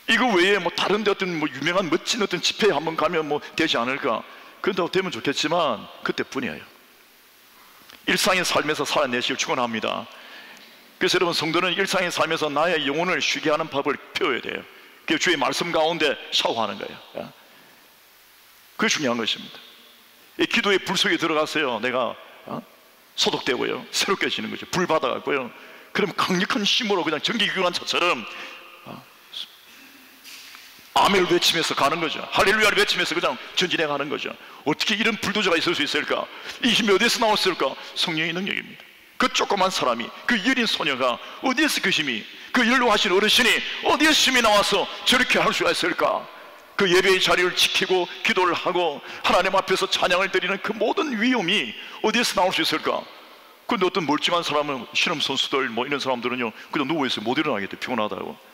이거 외에 뭐 다른 데 어떤 뭐 유명한 멋진 어떤 집회에 한번 가면 뭐 되지 않을까? 그런다고 되면 좋겠지만 그때뿐이에요. 일상의 삶에서 살아내시길 축원합니다. 그래서 여러분, 성도는 일상의 삶에서 나의 영혼을 쉬게 하는 법을 배워야 돼요. 그게 주의 말씀 가운데 샤워하는 거예요. 그게 중요한 것입니다. 이 기도의 불 속에 들어가서요, 내가 소독되고요, 새롭게지는 거죠. 불 받아갖고요, 그럼 강력한 힘으로 그냥 전기기관차처럼 아멘을 외치면서 가는 거죠. 할렐루야를 외치면서 그냥 전진해 가는 거죠. 어떻게 이런 불도저가 있을 수 있을까? 이 힘이 어디서 나왔을까? 성령의 능력입니다. 그 조그만 사람이, 그 여린 소녀가 어디에서 그 힘이, 그 연로하신 어르신이 어디에 힘이 나와서 저렇게 할 수가 있을까? 그 예배의 자리를 지키고 기도를 하고 하나님 앞에서 찬양을 드리는 그 모든 위엄이 어디에서 나올 수 있을까? 근데 어떤 멀쩡한 사람은, 실험 선수들 뭐 이런 사람들은요, 그냥 누워있어요. 못 일어나겠대, 피곤하다고.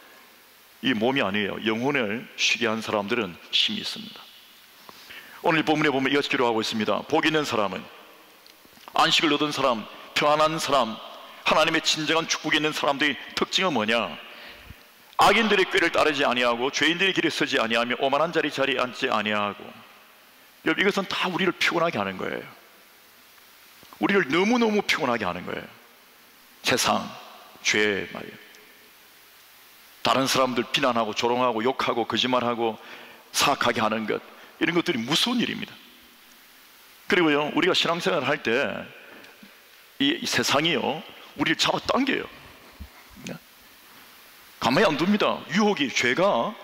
이 몸이 아니에요. 영혼을 쉬게 한 사람들은 힘이 있습니다. 오늘 본문에 보면 이같이 기록하고 있습니다. 복 있는 사람은, 안식을 얻은 사람, 평안한 사람, 하나님의 진정한 축복이 있는 사람들의 특징은 뭐냐? 악인들의 꾀를 따르지 아니하고 죄인들의 길에 서지 아니하며 오만한 자리에 앉지 아니하고. 여러분, 이것은 다 우리를 피곤하게 하는 거예요. 우리를 너무너무 피곤하게 하는 거예요. 세상, 죄 말이에요. 다른 사람들 비난하고 조롱하고 욕하고 거짓말하고 사악하게 하는 것, 이런 것들이 무서운 일입니다. 그리고요, 우리가 신앙생활을 할 때 이 세상이요, 우리를 잡아당겨요. 가만히 안 둡니다. 유혹이, 죄가 막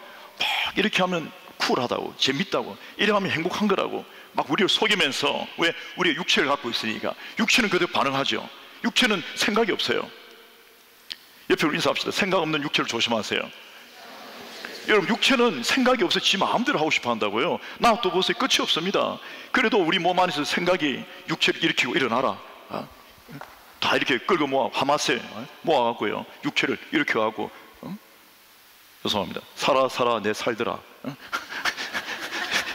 이렇게 하면 쿨하다고, 재밌다고, 이래 하면 행복한 거라고 막 우리를 속이면서, 왜? 우리가 육체를 갖고 있으니까. 육체는 그대로 반응하죠. 육체는 생각이 없어요. 옆에 인사합시다. 생각 없는 육체를 조심하세요. 여러분, 육체는 생각이 없어 지 마음대로 하고 싶어 한다고요. 나 또 보세요, 끝이 없습니다. 그래도 우리 몸 안에서 생각이 육체를 일으키고 일어나라, 다 이렇게 끌고 모아, 하마세 모아갖고요, 육체를 일으켜가고, 죄송합니다, 살아 내 살들아,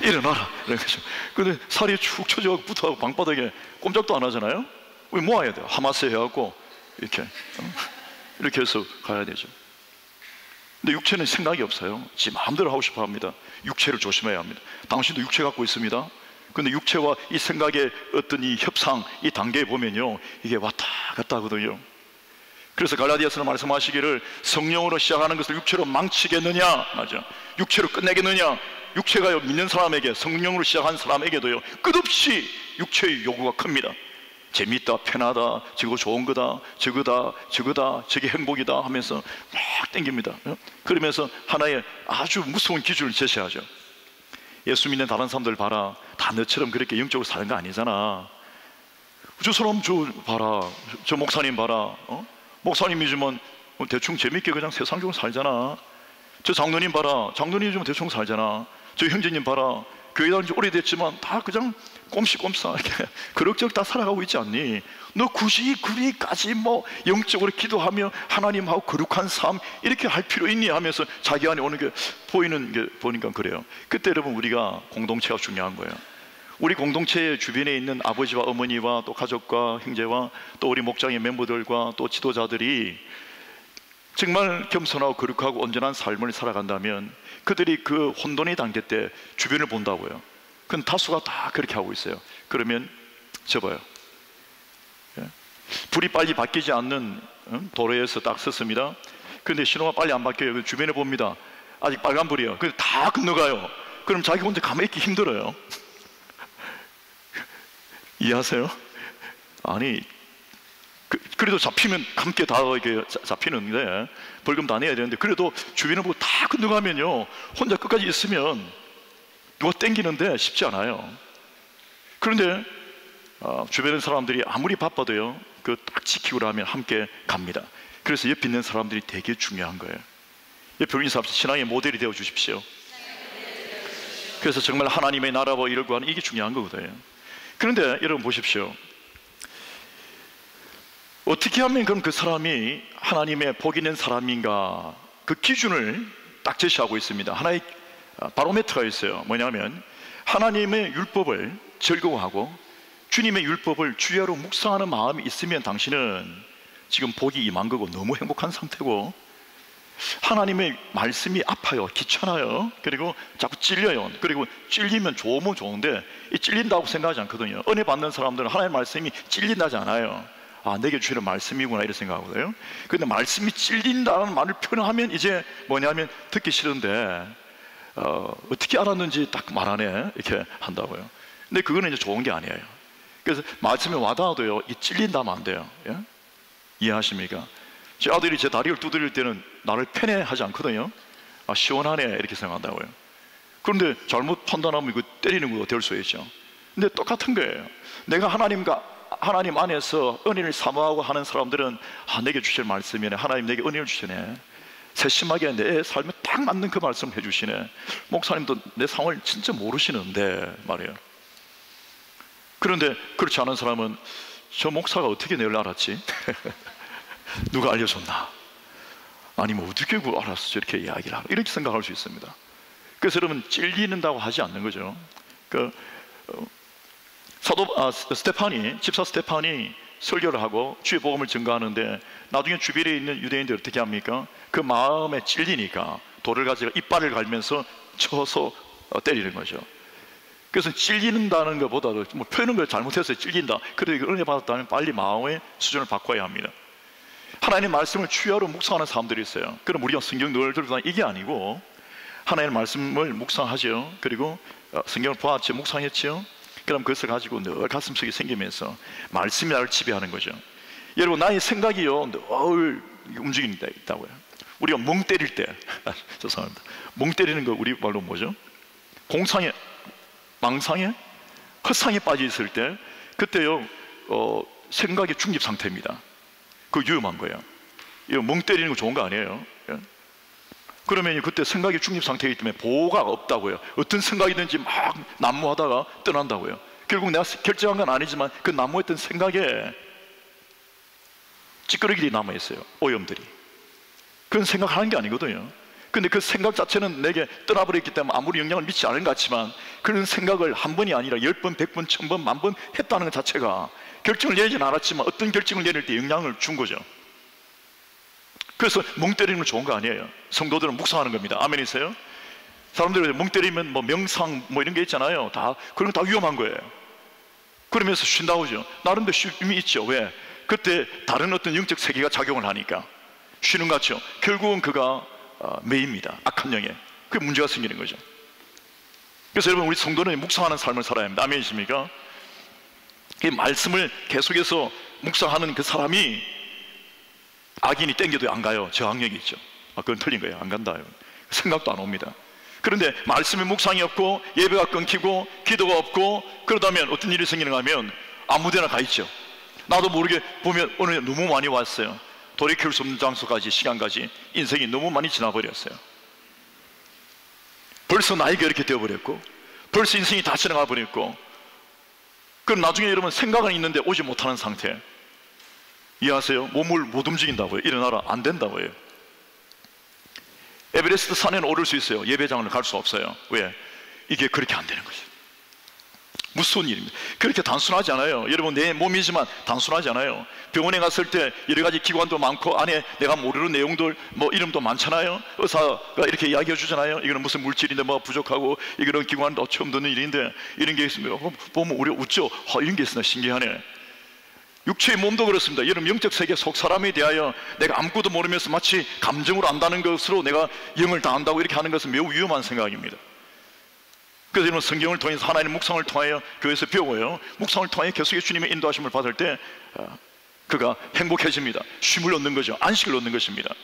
일어나라, 이런 거죠. 근데 살이 축 처져가고 붙어가고 방바닥에 꼼짝도 안 하잖아요. 왜 모아야 돼요? 하마세 해갖고 이렇게 해서 가야 되죠. 근데 육체는 생각이 없어요. 지 마음대로 하고 싶어 합니다. 육체를 조심해야 합니다. 당신도 육체 갖고 있습니다. 근데 육체와 이 생각의 어떤 이 협상, 이 단계에 보면요, 이게 왔다 갔다 하거든요. 그래서 갈라디아서는 말씀하시기를, 성령으로 시작하는 것을 육체로 망치겠느냐, 맞아, 육체로 끝내겠느냐. 육체가요, 믿는 사람에게, 성령으로 시작한 사람에게도요, 끝없이 육체의 요구가 큽니다. 재밌다, 편하다, 저거 좋은 거다, 저거다, 저게 행복이다 하면서 막 땡깁니다. 그러면서 하나의 아주 무서운 기준을 제시하죠. 예수 믿는 다른 사람들 봐라, 다 너처럼 그렇게 영적으로 사는 거 아니잖아. 저 사람 저 봐라, 저 목사님 봐라, 목사님이지만 대충 재밌게 그냥 세상적으로 살잖아. 저 장로님 봐라, 장로님이지만 대충 살잖아. 저 형제님 봐라, 교회 다닌 지 오래됐지만 다 그냥 꼼시꼼사 이렇게 그럭저럭 다 살아가고 있지 않니? 너 굳이 그리까지 뭐 영적으로 기도하며 하나님하고 거룩한 삶 이렇게 할 필요 있니? 하면서 자기 안에 오는 게 보이는 게 보니까 그래요. 그때 여러분, 우리가 공동체가 중요한 거예요. 우리 공동체 주변에 있는 아버지와 어머니와 또 가족과 형제와 또 우리 목장의 멤버들과 또 지도자들이 정말 겸손하고 거룩하고 온전한 삶을 살아간다면 그들이 그 혼돈의 단계 때 주변을 본다고요. 그건 다수가 다 그렇게 하고 있어요. 그러면 접어요. 불이 빨리 바뀌지 않는 도로에서 딱 섰습니다. 그런데 신호가 빨리 안 바뀌어요. 주변에 봅니다. 아직 빨간불이에요. 그래서 다 건너가요. 그럼 자기 혼자 가만히 있기 힘들어요. 이해하세요? 아니, 그래도 잡히면 함께 다 이렇게 잡히는데 벌금 다 내야 되는데, 그래도 주변을 보고 다 건너가면요, 혼자 끝까지 있으면 누가 땡기는데 쉽지 않아요. 그런데 주변의 사람들이 아무리 바빠도요, 그 딱 지키고 나면 함께 갑니다. 그래서 옆에 있는 사람들이 되게 중요한 거예요. 옆에 있는 사람 신앙의 모델이 되어 주십시오. 그래서 정말 하나님의 나라와 이를 구하는 이게 중요한 거거든요. 그런데 여러분 보십시오. 어떻게 하면 그럼 그 사람이 하나님의 복 있는 사람인가, 그 기준을 딱 제시하고 있습니다. 하나의 바로메터가 있어요. 뭐냐면 하나님의 율법을 즐거워하고 주님의 율법을 주야로 묵상하는 마음이 있으면 당신은 지금 복이 임한 거고 너무 행복한 상태고, 하나님의 말씀이 아파요, 귀찮아요, 그리고 자꾸 찔려요. 그리고 찔리면 좋으면 좋은데 이 찔린다고 생각하지 않거든요. 은혜 받는 사람들은 하나님의 말씀이 찔린다지 않아요. 아, 내게 주시는 말씀이구나 이렇게 생각하거든요. 근데 말씀이 찔린다는 말을 표현하면 이제 뭐냐면 듣기 싫은데 어떻게 알았는지 딱 말하네 이렇게 한다고요. 근데 그거는 이제 좋은 게 아니에요. 그래서 말씀이 와닿아도요, 이 찔린다면 안 돼요. 예? 이해하십니까? 제 아들이 제 다리를 두드릴 때는 나를 편애하지 않거든요. 아, 시원하네 이렇게 생각한다고요. 그런데 잘못 판단하면 이거 때리는 거가 될 수 있죠. 근데 똑같은 거예요. 내가 하나님 안에서 은혜를 사모하고 하는 사람들은 내게 주실 말씀이네, 하나님 내게 은혜를 주시네, 세심하게 내 삶에 딱 맞는 그 말씀을 해주시네, 목사님도 내 상황을 진짜 모르시는데 말이에요. 그런데 그렇지 않은 사람은 저 목사가 어떻게 내를 알았지? 누가 알려줬나? 아니면 어떻게 그걸 알았어? 이렇게 이야기를 하나? 이렇게 생각할 수 있습니다. 그래서 여러분 찔리는다고 하지 않는 거죠. 집사 스테판이 설교를 하고 주의 복음을 증거하는데 나중에 주변에 있는 유대인들이 어떻게 합니까? 그 마음에 찔리니까 돌을 가지고 이빨을 갈면서 쳐서 때리는 거죠. 그래서 찔린다는 것보다도 뭐 표현은 걸 잘못해서 찔린다, 그래도 은혜 받았다면 빨리 마음의 수준을 바꿔야 합니다. 하나님의 말씀을 추야로 묵상하는 사람들이 있어요. 그럼 우리가 성경 늘 들고 이게 아니고 하나님의 말씀을 묵상하죠. 그리고 성경을 보았죠, 묵상했죠. 그럼 그것을 가지고 늘 가슴속에 생기면서 말씀이 나를 지배하는 거죠. 여러분, 나의 생각이요 늘 움직이는 데 있다고요. 우리가 멍 때릴 때 죄송합니다, 멍 때리는 거 우리 말로 뭐죠? 공상에, 망상에, 헛상에 빠져 있을 때 그때요 생각의 중립 상태입니다. 그거 위험한 거예요. 이거 멍 때리는 거 좋은 거 아니에요. 예? 그러면 그때 생각의 중립 상태이기 때문에 보호가 없다고요. 어떤 생각이든지 막 난무하다가 떠난다고요. 결국 내가 결정한 건 아니지만 그 난무했던 생각에 찌끄러기들이 남아있어요. 오염들이. 그건 생각하는 게 아니거든요. 근데 그 생각 자체는 내게 떠나버렸기 때문에 아무리 영향을 미치지 않은 것 같지만 그런 생각을 한 번이 아니라 10번, 100번, 1000번, 10,000번 했다는 것 자체가 결정을 내리진 않았지만 어떤 결정을 내릴 때 영향을 준 거죠. 그래서 멍 때리는 건 좋은 거 아니에요. 성도들은 묵상하는 겁니다. 아멘이세요? 사람들이 멍 때리면 뭐 명상 뭐 이런 게 있잖아요. 그런 거 다 위험한 거예요. 그러면서 쉰다고 하죠. 나름대로 쉼이 있죠. 왜? 그때 다른 어떤 영적 세계가 작용을 하니까 쉬는 것 같죠. 결국은 그가 매입니다. 악한 영에. 그게 문제가 생기는 거죠. 그래서 여러분, 우리 성도는 묵상하는 삶을 살아야 합니다. 아멘이십니까? 이 말씀을 계속해서 묵상하는 그 사람이 악인이 땡겨도 안 가요. 저항력이 있죠. 그건 틀린 거예요. 안 간다. 생각도 안 옵니다. 그런데 말씀의 묵상이 없고 예배가 끊기고 기도가 없고 그러다면 어떤 일이 생기는가 하면 아무 데나 가 있죠. 나도 모르게 보면 오늘 너무 많이 왔어요. 돌이킬 수 없는 장소까지, 시간까지 인생이 너무 많이 지나버렸어요. 벌써 나이가 이렇게 되어버렸고 벌써 인생이 다 지나가 버렸고, 그럼 나중에 여러분 생각은 있는데 오지 못하는 상태. 이해하세요? 몸을 못 움직인다고요. 일어나라, 안 된다고요. 에베레스트 산에는 오를 수 있어요. 예배장을 갈 수 없어요. 왜? 이게 그렇게 안 되는 거죠. 무서운 일입니다. 그렇게 단순하지 않아요. 여러분, 내 몸이지만 단순하지 않아요. 병원에 갔을 때 여러 가지 기관도 많고 안에 내가 모르는 내용들 뭐 이름도 많잖아요. 의사가 이렇게 이야기해 주잖아요. 이거는 무슨 물질인데 뭐 부족하고 이거는 기관도 처음 듣는 일인데 이런 게 있습니다. 보면 우리 웃죠. 이런 게 있으나 신기하네. 육체의 몸도 그렇습니다. 여러분, 영적 세계 속 사람에 대하여 내가 아무것도 모르면서 마치 감정으로 안다는 것으로 내가 영을 다 안다고 이렇게 하는 것은 매우 위험한 생각입니다. 그래서 여러분, 성경을 통해서 하나님의 묵상을 통하여 교회에서 배워요. 묵상을 통하여 계속의 주님의 인도하심을 받을 때 그가 행복해집니다. 쉼을 얻는 거죠. 안식을 얻는 것입니다.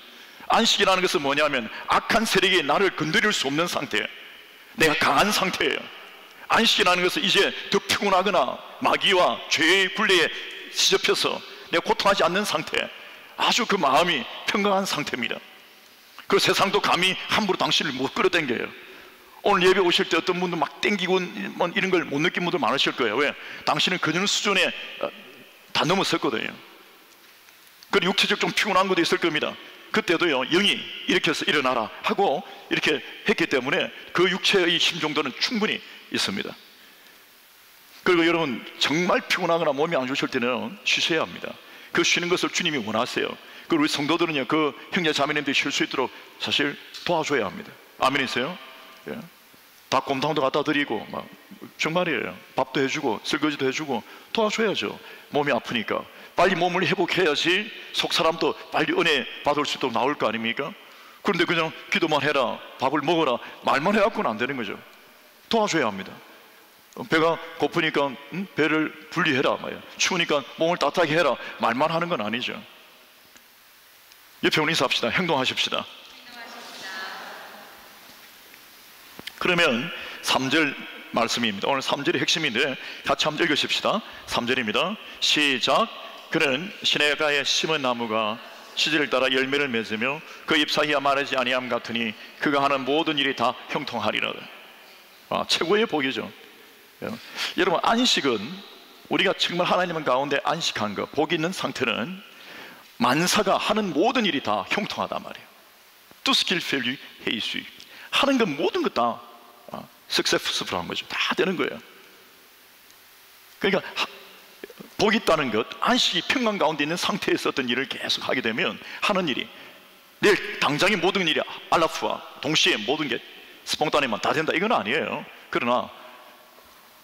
안식이라는 것은 뭐냐면 악한 세력이 나를 건드릴 수 없는 상태, 내가 강한 상태예요. 안식이라는 것은 이제 더 피곤하거나 마귀와 죄의 굴레에 시접혀서 내가 고통하지 않는 상태, 아주 그 마음이 평강한 상태입니다. 그 세상도 감히 함부로 당신을 못 끌어당겨요. 오늘 예배 오실 때 어떤 분들 막 땡기고 이런 걸 못 느낀 분들 많으실 거예요. 왜? 당신은 그런 수준에 다 넘어섰거든요. 그리고 육체적 좀 피곤한 것도 있을 겁니다. 그때도요, 영이 이렇게 해서 일어나라 하고 이렇게 했기 때문에 그 육체의 힘 정도는 충분히 있습니다. 그리고 여러분, 정말 피곤하거나 몸이 안 좋으실 때는 쉬셔야 합니다. 그 쉬는 것을 주님이 원하세요. 그리고 우리 성도들은요, 그 형제 자매님들이 쉴 수 있도록 사실 도와줘야 합니다. 아멘이세요? 예. 닭곰탕도 갖다 드리고 막 정말이에요. 밥도 해주고 설거지도 해주고 도와줘야죠. 몸이 아프니까 빨리 몸을 회복해야지 속사람도 빨리 은혜 받을 수 있도록 나올 거 아닙니까? 그런데 그냥 기도만 해라, 밥을 먹어라 말만 해갖고는 안 되는 거죠. 도와줘야 합니다. 배가 고프니까 배를 분리해라, 추우니까 몸을 따뜻하게 해라 말만 하는 건 아니죠. 옆에 분 인사합시다. 행동하십시다. 그러면 3절 말씀입니다. 오늘 3절이 핵심인데 같이 한번 읽으십시다. 3절입니다. 시작. 그는 시내가에 심은 나무가 시절을 따라 열매를 맺으며 그 잎 사이가 마르지 아니함 같으니 그가 하는 모든 일이 다 형통하리라. 최고의 복이죠. 여러분, 안식은 우리가 정말 하나님 가운데 안식한 것, 복이 있는 상태는 만사가 하는 모든 일이 다 형통하단 말이에요. 투스킬펠리 헤이수, 하는 것 모든 것 다 석세스풀한 거죠. 다 되는 거예요. 그러니까 복이 있다는 것, 안식이 평강 가운데 있는 상태에서 어떤 일을 계속 하게 되면 하는 일이 내일 당장의 모든 일이 알라프와 동시에 모든 게 스폰타네만 다 된다 이건 아니에요. 그러나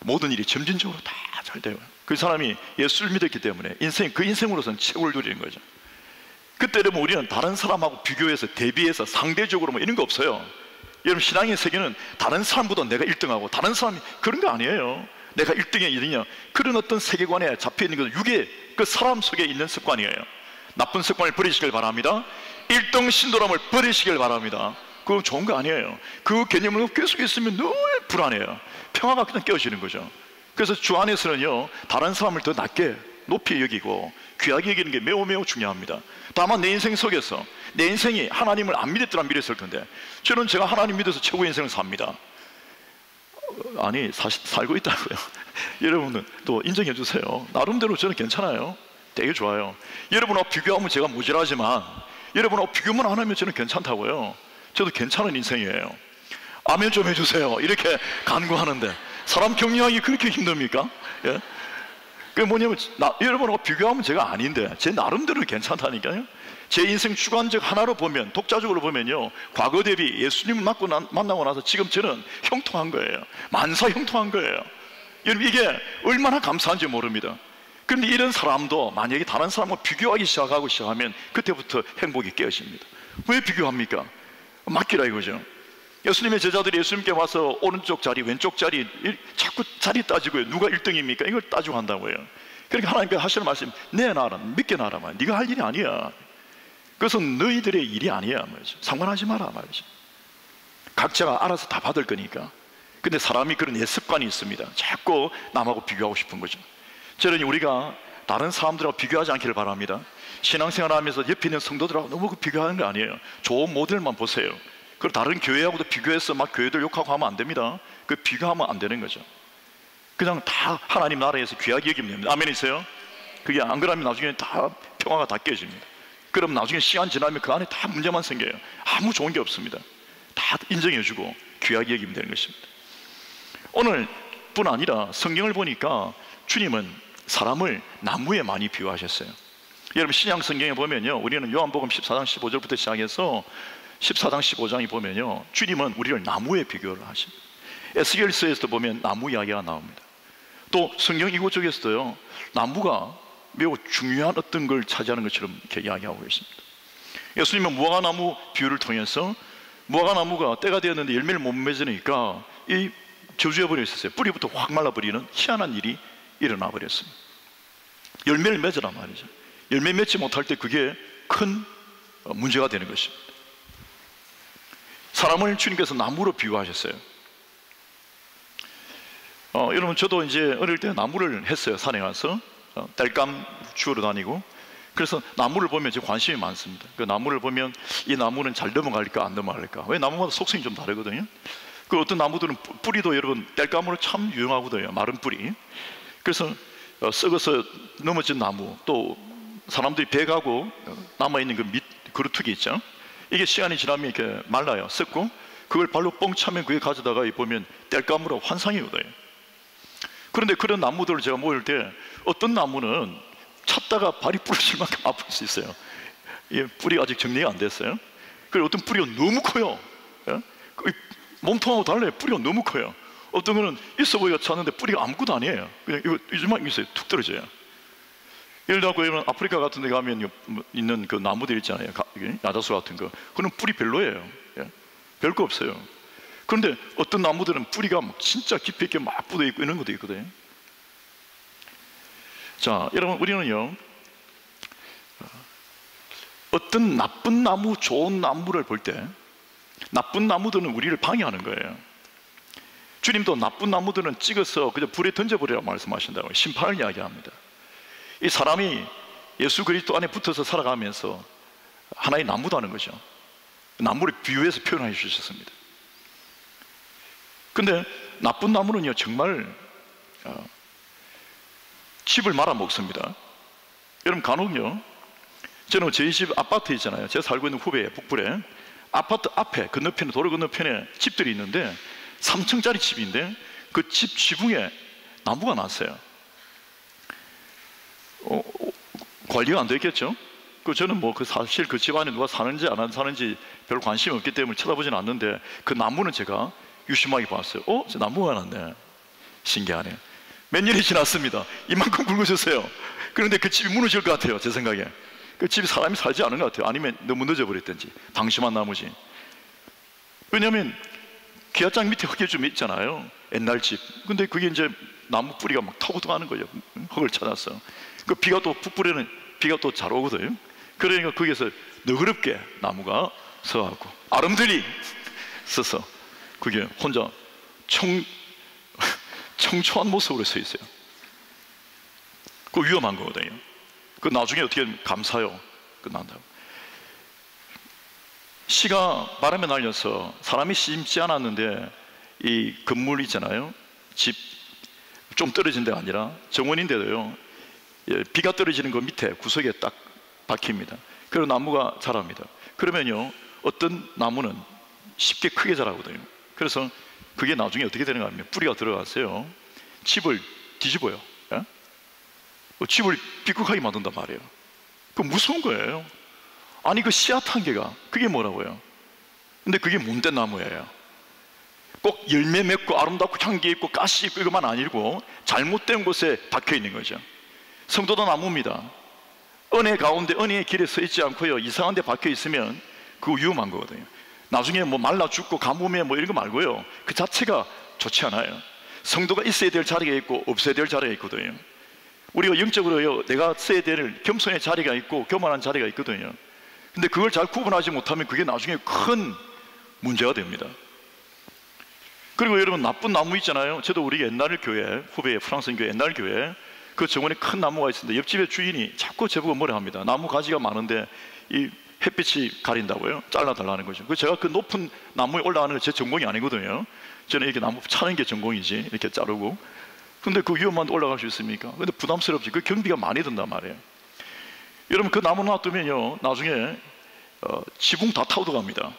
모든 일이 점진적으로 다 잘 돼요. 그 사람이 예수를 믿었기 때문에 그 인생으로서는 최고를 누리는 거죠. 그때는 우리는 다른 사람하고 비교해서 대비해서 상대적으로 이런 거 없어요. 여러분, 신앙의 세계는 다른 사람보다 내가 1등하고 다른 사람이 그런 거 아니에요. 내가 1등이냐 2등이냐 그런 어떤 세계관에 잡혀있는 것은 육의 그 사람 속에 있는 습관이에요. 나쁜 습관을 버리시길 바랍니다. 1등 신도람을 버리시길 바랍니다. 그건 좋은 거 아니에요. 그 개념을 계속 있으면 늘 불안해요. 평화가 그냥 깨어지는 거죠. 그래서 주 안에서는요, 다른 사람을 더 낮게 높이 여기고 귀하게 여기는 게 매우 매우 중요합니다. 다만 내 인생 속에서 내 인생이 하나님을 안 믿었더라 믿었을 텐데, 저는 제가 하나님 믿어서 최고의 인생을 삽니다. 아니, 살고 있다고요. 여러분은 또 인정해 주세요. 나름대로 저는 괜찮아요. 되게 좋아요. 여러분하고 비교하면 제가 모자라지만 여러분하고 비교만 안 하면 저는 괜찮다고요. 저도 괜찮은 인생이에요. 아멘 좀 해주세요. 이렇게 간구하는데 사람 격려하기 그렇게 힘듭니까? 예? 그게 뭐냐면 여러분하고 비교하면 제가 아닌데 제 나름대로 괜찮다니까요. 제 인생 주관적 하나로 보면, 독자적으로 보면요, 과거 대비 예수님을 만나고 나서 지금 저는 형통한 거예요. 만사 형통한 거예요. 여러분, 이게 얼마나 감사한지 모릅니다. 그런데 이런 사람도 만약에 다른 사람과 비교하기 시작하면 그때부터 행복이 깨어집니다. 왜 비교합니까? 맡기라 이거죠. 예수님의 제자들이 예수님께 와서 오른쪽 자리 왼쪽 자리 자꾸 자리 따지고요, 누가 1등입니까? 이걸 따지고 한다고요. 그러니까 하나님께서 하시는 말씀, 내 나라 믿게 나라 말, 네가 할 일이 아니야. 그것은 너희들의 일이 아니야 말이죠. 상관하지 마라 말이죠. 각자가 알아서 다 받을 거니까. 근데 사람이 그런 예습관이 있습니다. 자꾸 남하고 비교하고 싶은 거죠. 저는 우리가 다른 사람들하고 비교하지 않기를 바랍니다. 신앙생활 하면서 옆에 있는 성도들하고 너무 비교하는 거 아니에요. 좋은 모델만 보세요. 그리고 다른 교회하고도 비교해서 막 교회들 욕하고 하면 안 됩니다. 그 비교하면 안 되는 거죠. 그냥 다 하나님 나라에서 귀하게 여기면 됩니다. 아멘이세요? 그게 안 그러면 나중에 다 평화가 다 깨집니다. 그럼 나중에 시간 지나면 그 안에 다 문제만 생겨요. 아무 좋은 게 없습니다. 다 인정해주고 귀하게 여기면 되는 것입니다. 오늘뿐 아니라 성경을 보니까 주님은 사람을 나무에 많이 비유하셨어요. 여러분, 신약 성경에 보면요, 우리는 요한복음 14장 15절부터 시작해서 14장 15장에 보면요, 주님은 우리를 나무에 비교를 하십니다. 에스겔서에서도 보면 나무 이야기가 나옵니다. 또 성경 이곳저곳에서도요, 나무가 매우 중요한 어떤 걸 차지하는 것처럼 이렇게 이야기하고 있습니다. 예수님은 무화과나무 비유를 통해서 무화과나무가 때가 되었는데 열매를 못 맺으니까 이 저주해버려 있었어요. 뿌리부터 확 말라버리는 희한한 일이 일어나 버렸습니다. 열매를 맺으란 말이죠. 열매 맺지 못할 때 그게 큰 문제가 되는 것입니다. 사람을 주님께서 나무로 비유하셨어요. 여러분, 저도 이제 어릴 때 나무를 했어요. 산에 가서 땔감 주우러 다니고. 그래서 나무를 보면 제 관심이 많습니다. 그 나무를 보면 이 나무는 잘 넘어갈까 안 넘어갈까. 왜 나무마다 속성이 좀 다르거든요. 그 어떤 나무들은 뿌리도 여러분 땔감으로 참 유용하거든요. 마른 뿌리. 그래서 썩어서 넘어진 나무, 또 사람들이 베가고 남아있는 그 밑 그루터기 있죠. 이게 시간이 지나면 이렇게 말라요. 썩고 그걸 발로 뻥 차면 그게 가져다가 보면 땔감으로 환상이거든요. 그런데 그런 나무들을 제가 모을 때 어떤 나무는 찼다가 발이 부러질 만큼 아플 수 있어요. 뿌리가 아직 정리가 안 됐어요. 그리고 어떤 뿌리가 너무 커요. 몸통하고 달라요. 뿌리가 너무 커요. 어떤 거는 있어 보이가 찼는데 뿌리가 아무것도 아니에요. 그냥 이거 요즘만 있어요. 툭 떨어져요. 예를 들어 여러분 아프리카 같은 데 가면 있는 그 나무들 있잖아요. 야자수 같은 거. 그건 뿌리 별로예요. 별거 없어요. 그런데 어떤 나무들은 뿌리가 막 진짜 깊이 있게 막 뻗어 있고 이런 것도 있거든요. 자, 여러분, 우리는요 어떤 나쁜 나무, 좋은 나무를 볼 때 나쁜 나무들은 우리를 방해하는 거예요. 주님도 나쁜 나무들은 찍어서 그냥 불에 던져버리라고 말씀하신다고 심판을 이야기합니다. 이 사람이 예수 그리스도 안에 붙어서 살아가면서 하나의 나무도 하는 거죠. 나무를 비유해서 표현해 주셨습니다. 근데 나쁜 나무는요 정말 집을 말아먹습니다. 여러분, 간혹요 저는 저희 집 아파트 있잖아요. 제가 살고 있는 후배에 북부에 아파트 앞에 건너편에, 도로 건너편에 집들이 있는데 3층짜리 집인데 그 집 지붕에 나무가 났어요. 관리가 안 됐겠죠. 저는 뭐 사실 그 집 안에 누가 사는지 안 사는지 별 관심이 없기 때문에 쳐다보지는 않는데 그 나무는 제가 유심하게 봤어요. 저 나무가 났네. 신기하네. 몇 년이 지났습니다. 이만큼 굵어졌어요. 그런데 그 집이 무너질 것 같아요. 제 생각에 그 집에 사람이 살지 않은 것 같아요. 아니면 너무 늦어버렸든지 방심한 나무지. 왜냐하면 기아장 밑에 흙이 좀 있잖아요. 옛날 집. 근데 그게 이제 나무 뿌리가 막 타고 들어가는 거예요. 흙을 찾아서. 그 비가 또 북부에는 비가 또 잘 오거든요. 그러니까 거기에서 너그럽게 나무가 서갖고 아름드리 서서 그게 혼자 청초한 모습으로 서 있어요. 그거 위험한 거거든요. 그 나중에 어떻게 감사요. 끝난다고. 씨가 바람에 날려서 사람이 심지 않았는데 이 건물 있잖아요. 집 좀 떨어진 데가 아니라 정원인데도요. 비가 떨어지는 그 밑에 구석에 딱 박힙니다. 그리고 나무가 자랍니다. 그러면요 어떤 나무는 쉽게 크게 자라거든요. 그래서 그게 나중에 어떻게 되는가 하면 뿌리가 들어가서요 집을 뒤집어요. 집을 삐걱하게 만든단 말이에요. 그 무서운 거예요. 아니 그 씨앗 한 개가 그게 뭐라고요? 근데 그게 못된 나무예요. 꼭 열매 맺고 아름답고 향기 있고 가시 있고 이것만 아니고 잘못된 곳에 박혀 있는 거죠. 성도도 나무입니다. 은혜 가운데 은혜의 길에 서 있지 않고요 이상한 데 박혀 있으면 그거 위험한 거거든요. 나중에 뭐 말라 죽고 가뭄에 뭐 이런 거 말고요 그 자체가 좋지 않아요. 성도가 있어야 될 자리가 있고 없어야 될 자리가 있거든요. 우리가 영적으로요 내가 써야 될 겸손의 자리가 있고 교만한 자리가 있거든요. 근데 그걸 잘 구분하지 못하면 그게 나중에 큰 문제가 됩니다. 그리고 여러분 나쁜 나무 있잖아요. 저도 우리 옛날 교회 후배의 프랑스 교회 옛날 교회 그 정원에 큰 나무가 있었는데 옆집의 주인이 자꾸 저보고 뭐라 합니다. 나무 가지가 많은데 이 햇빛이 가린다고요. 잘라달라는 거죠. 제가 그 높은 나무에 올라가는 게 제 전공이 아니거든요. 저는 이렇게 나무 차는 게 전공이지 이렇게 자르고. 근데 그 위험한데 올라갈 수 있습니까? 근데 부담스럽지. 그 경비가 많이 든단 말이에요. 여러분 그 나무 놔두면요 나중에 지붕 다 타고 들어갑니다.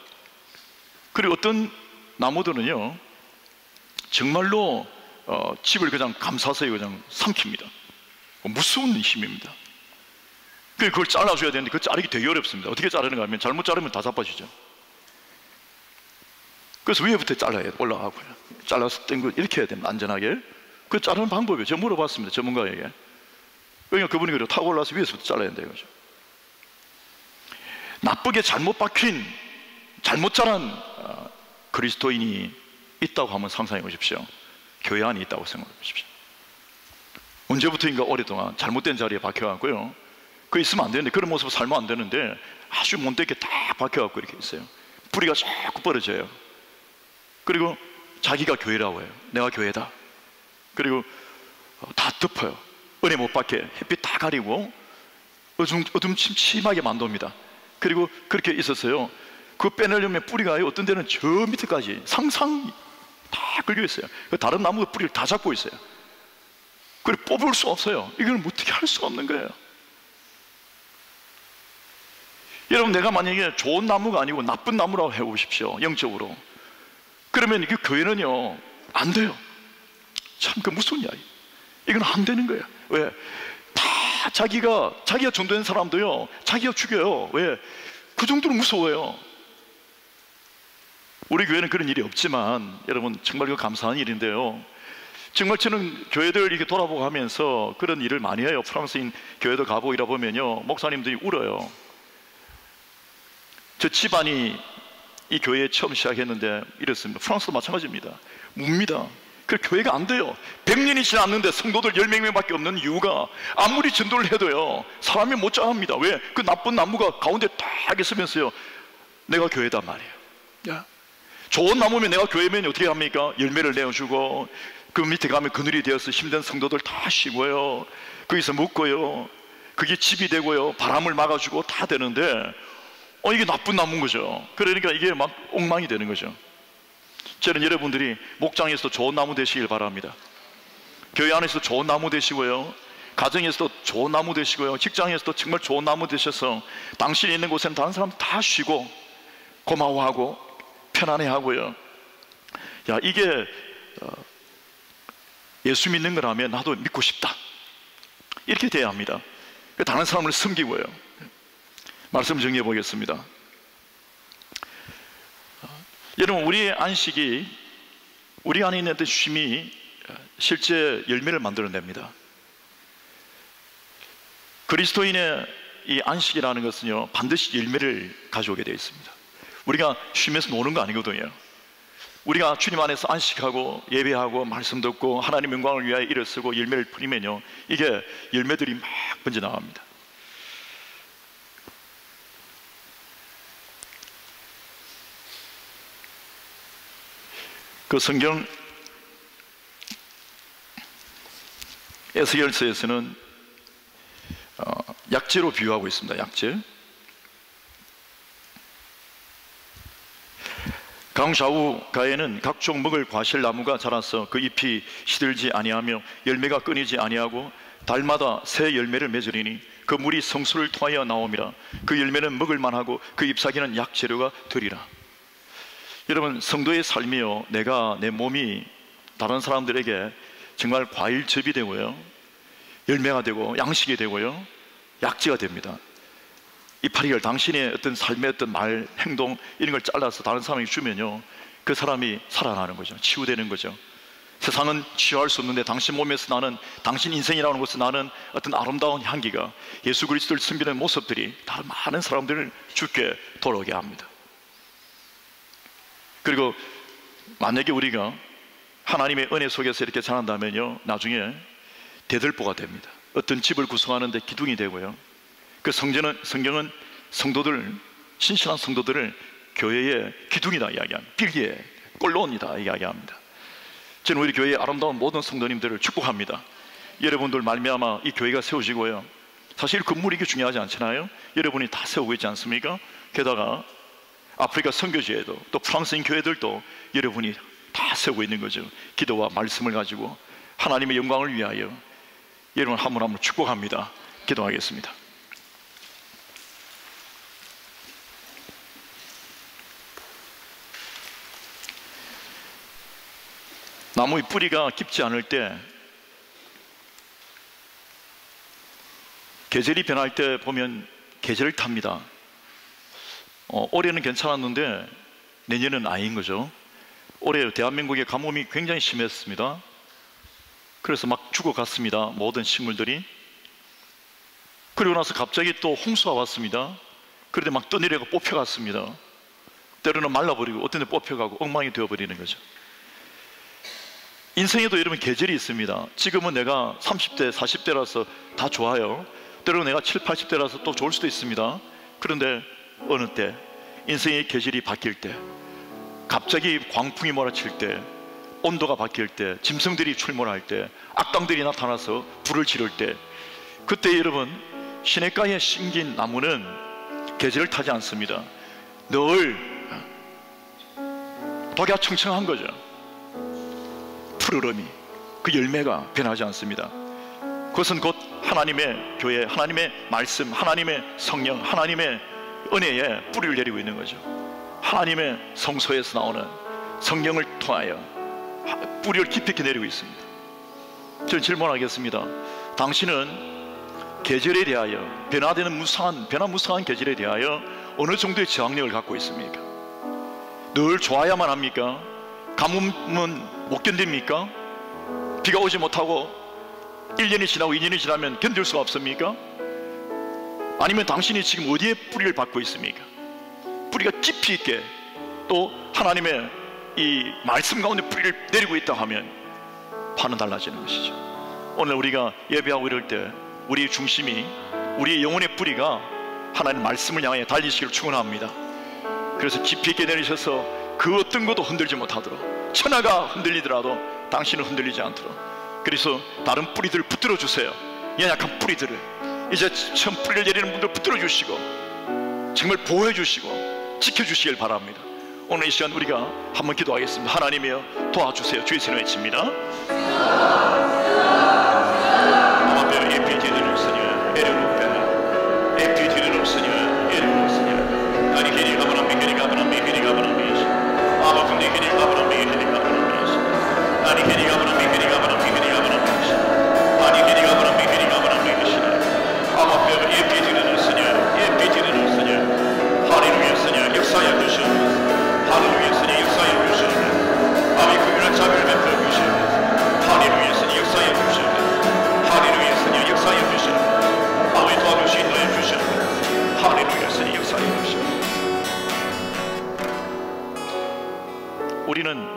그리고 어떤 나무들은요 정말로 집을 그냥 감싸서 그냥 삼킵니다. 무서운 힘입니다. 그걸 잘라줘야 되는데 그 자르기 되게 어렵습니다. 어떻게 자르는가 하면 잘못 자르면 다 자빠지죠. 그래서 위에부터 잘라야 돼요. 올라가고요. 잘라서 땡겨 이렇게 해야 됩니다. 안전하게. 그 자르는 방법이에요. 제가 물어봤습니다. 전문가에게. 그러니까 그분이 그래요. 타고 올라와서 위에서부터 잘라야 된다 이거죠. 나쁘게 잘못 박힌 잘못 자란 그리스도인이 있다고 한번 상상해 보십시오. 교회 안에 있다고 생각해 보십시오. 언제부터인가 오랫동안 잘못된 자리에 박혀갖고요 그 있으면 안 되는데, 그런 모습을 살면 안 되는데 아주 못되게 딱 박혀갖고 이렇게 있어요. 뿌리가 자꾸 벌어져요. 그리고 자기가 교회라고 해요. 내가 교회다. 그리고 다 덮어요. 은혜 못 받게 햇빛 다 가리고 어둠침침하게 만듭니다. 그리고 그렇게 있었어요. 그거 빼내려면 뿌리가 어떤 데는 저 밑에까지 상상 다 걸려 있어요. 다른 나무가 뿌리를 다 잡고 있어요. 그걸 뽑을 수 없어요. 이걸 어떻게 할 수가 없는 거예요. 여러분, 내가 만약에 좋은 나무가 아니고 나쁜 나무라고 해보십시오. 영적으로. 그러면 그 교회는요 안 돼요. 참 그 무슨 이야기. 이건 안 되는 거예요. 왜? 다 자기가 전도된 사람도요 자기가 죽여요. 왜? 그 정도로 무서워요. 우리 교회는 그런 일이 없지만 여러분, 정말 그 감사한 일인데요, 정말 저는 교회들 이렇게 돌아보고 하면서 그런 일을 많이 해요. 프랑스인 교회도 가보고 이러 보면요 목사님들이 울어요. 저 집안이 이 교회에 처음 시작했는데 이랬습니다. 프랑스도 마찬가지입니다. 뭡니다. 그 교회가 안 돼요. 100년이 지났는데 성도들 10명밖에 없는 이유가 아무리 전도를 해도요 사람이 못 자랍니다. 왜? 그 나쁜 나무가 가운데 딱 있으면서요 내가 교회단 말이에요. 야. 좋은 나무면 내가 교회면 어떻게 합니까? 열매를 내어주고 그 밑에 가면 그늘이 되어서 힘든 성도들 다 쉬고요, 거기서 묵고요, 그게 집이 되고요, 바람을 막아주고 다 되는데 이게 나쁜 나무인 거죠. 그러니까 이게 막 엉망이 되는 거죠. 저는 여러분들이 목장에서도 좋은 나무 되시길 바랍니다. 교회 안에서도 좋은 나무 되시고요, 가정에서도 좋은 나무 되시고요, 직장에서도 정말 좋은 나무 되셔서 당신이 있는 곳에는 다른 사람 다 쉬고 고마워하고 편안해하고요. 야, 이게 예수 믿는 거라면 나도 믿고 싶다, 이렇게 돼야 합니다. 다른 사람을 섬기고요. 말씀 정리해 보겠습니다. 여러분, 우리의 안식이 우리 안에 있는 쉼이 실제 열매를 만들어냅니다. 그리스도인의 이 안식이라는 것은요 반드시 열매를 가져오게 되어 있습니다. 우리가 쉬면서 노는 거 아니거든요. 우리가 주님 안에서 안식하고 예배하고 말씀 듣고 하나님 영광을 위하여 일을 쓰고 열매를 뿌리면요 이게 열매들이 막 번져나갑니다. 그 성경 에스겔서에서는 약재로 비유하고 있습니다. 약재. 강 좌우가에는 각종 먹을 과실나무가 자라서 그 잎이 시들지 아니하며 열매가 끊이지 아니하고 달마다 새 열매를 맺으리니 그 물이 성수를 통하여 나옴이라. 그 열매는 먹을 만하고 그 잎사귀는 약재료가 되리라. 여러분, 성도의 삶이요 내가 내 몸이 다른 사람들에게 정말 과일즙이 되고요, 열매가 되고 양식이 되고요, 약재가 됩니다. 이파리를 당신의 어떤 삶의 어떤 말, 행동 이런 걸 잘라서 다른 사람에게 주면요 그 사람이 살아나는 거죠. 치유되는 거죠. 세상은 치유할 수 없는데 당신 몸에서 나는, 당신 인생이라는 곳에서 나는 어떤 아름다운 향기가 예수 그리스도를 섬기는 모습들이 다른 많은 사람들을 주께 돌아오게 합니다. 그리고 만약에 우리가 하나님의 은혜 속에서 이렇게 자란다면요 나중에 대들보가 됩니다. 어떤 집을 구성하는데 기둥이 되고요, 그 성경은 성도들, 신실한 성도들을 교회의 기둥이다 이야기합니다. 빌기의 꼴론이다 이야기합니다. 저는 우리 교회의 아름다운 모든 성도님들을 축복합니다. 여러분들 말미암아 이 교회가 세워지고요, 사실 건물이 이게 중요하지 않잖아요. 여러분이 다 세우고 있지 않습니까? 게다가 아프리카 선교지에도 또 프랑스인 교회들도 여러분이 다 세우고 있는 거죠. 기도와 말씀을 가지고 하나님의 영광을 위하여 여러분 한 분 한 분 축복합니다. 기도하겠습니다. 나무의 뿌리가 깊지 않을 때, 계절이 변할 때 보면 계절을 탑니다. 올해는 괜찮았는데 내년은 아닌 거죠. 올해 대한민국의 가뭄이 굉장히 심했습니다. 그래서 막 죽어갔습니다, 모든 식물들이. 그리고 나서 갑자기 또 홍수가 왔습니다. 그런데 막 떠내려가 뽑혀갔습니다. 때로는 말라버리고 어떤 데 뽑혀가고 엉망이 되어버리는 거죠. 인생에도 여러분 계절이 있습니다. 지금은 내가 30대, 40대라서 다 좋아요. 때로는 내가 7, 80대라서 또 좋을 수도 있습니다. 그런데 어느 때 인생의 계절이 바뀔 때, 갑자기 광풍이 몰아칠 때, 온도가 바뀔 때, 짐승들이 출몰할 때, 악당들이 나타나서 불을 지를 때, 그때 여러분, 시냇가에 심긴 나무는 계절을 타지 않습니다. 늘 독야청청한 거죠. 푸르름이, 그 열매가 변하지 않습니다. 그것은 곧 하나님의 교회, 하나님의 말씀, 하나님의 성령, 하나님의 은혜에 뿌리를 내리고 있는 거죠. 하나님의 성소에서 나오는 성령을 통하여 뿌리를 깊이 있게 내리고 있습니다. 저는 질문하겠습니다. 당신은 계절에 대하여, 변화되는 무상한 계절에 대하여 어느 정도의 저항력을 갖고 있습니까? 늘 좋아야만 합니까? 가뭄은 못 견딥니까? 비가 오지 못하고 1년이 지나고 2년이 지나면 견딜 수가 없습니까? 아니면 당신이 지금 어디에 뿌리를 받고 있습니까? 뿌리가 깊이 있게 또 하나님의 이 말씀 가운데 뿌리를 내리고 있다 하면 판은 달라지는 것이죠. 오늘 우리가 예배하고 이럴 때 우리의 중심이, 우리의 영혼의 뿌리가 하나님 말씀을 향해 달리시기를 축원합니다. 그래서 깊이 있게 내리셔서 그 어떤 것도 흔들지 못하도록, 천하가 흔들리더라도 당신은 흔들리지 않도록, 그래서 다른 뿌리들을 붙들어 주세요. 연약한 뿌리들을 이제 처음 뿌리를 내리는 분들 붙들어 주시고 정말 보호해 주시고 지켜 주시길 바랍니다. 오늘 이 시간 우리가 한번 기도하겠습니다. 하나님이여 도와주세요. 주의 이름으로 외칩니다. 우리는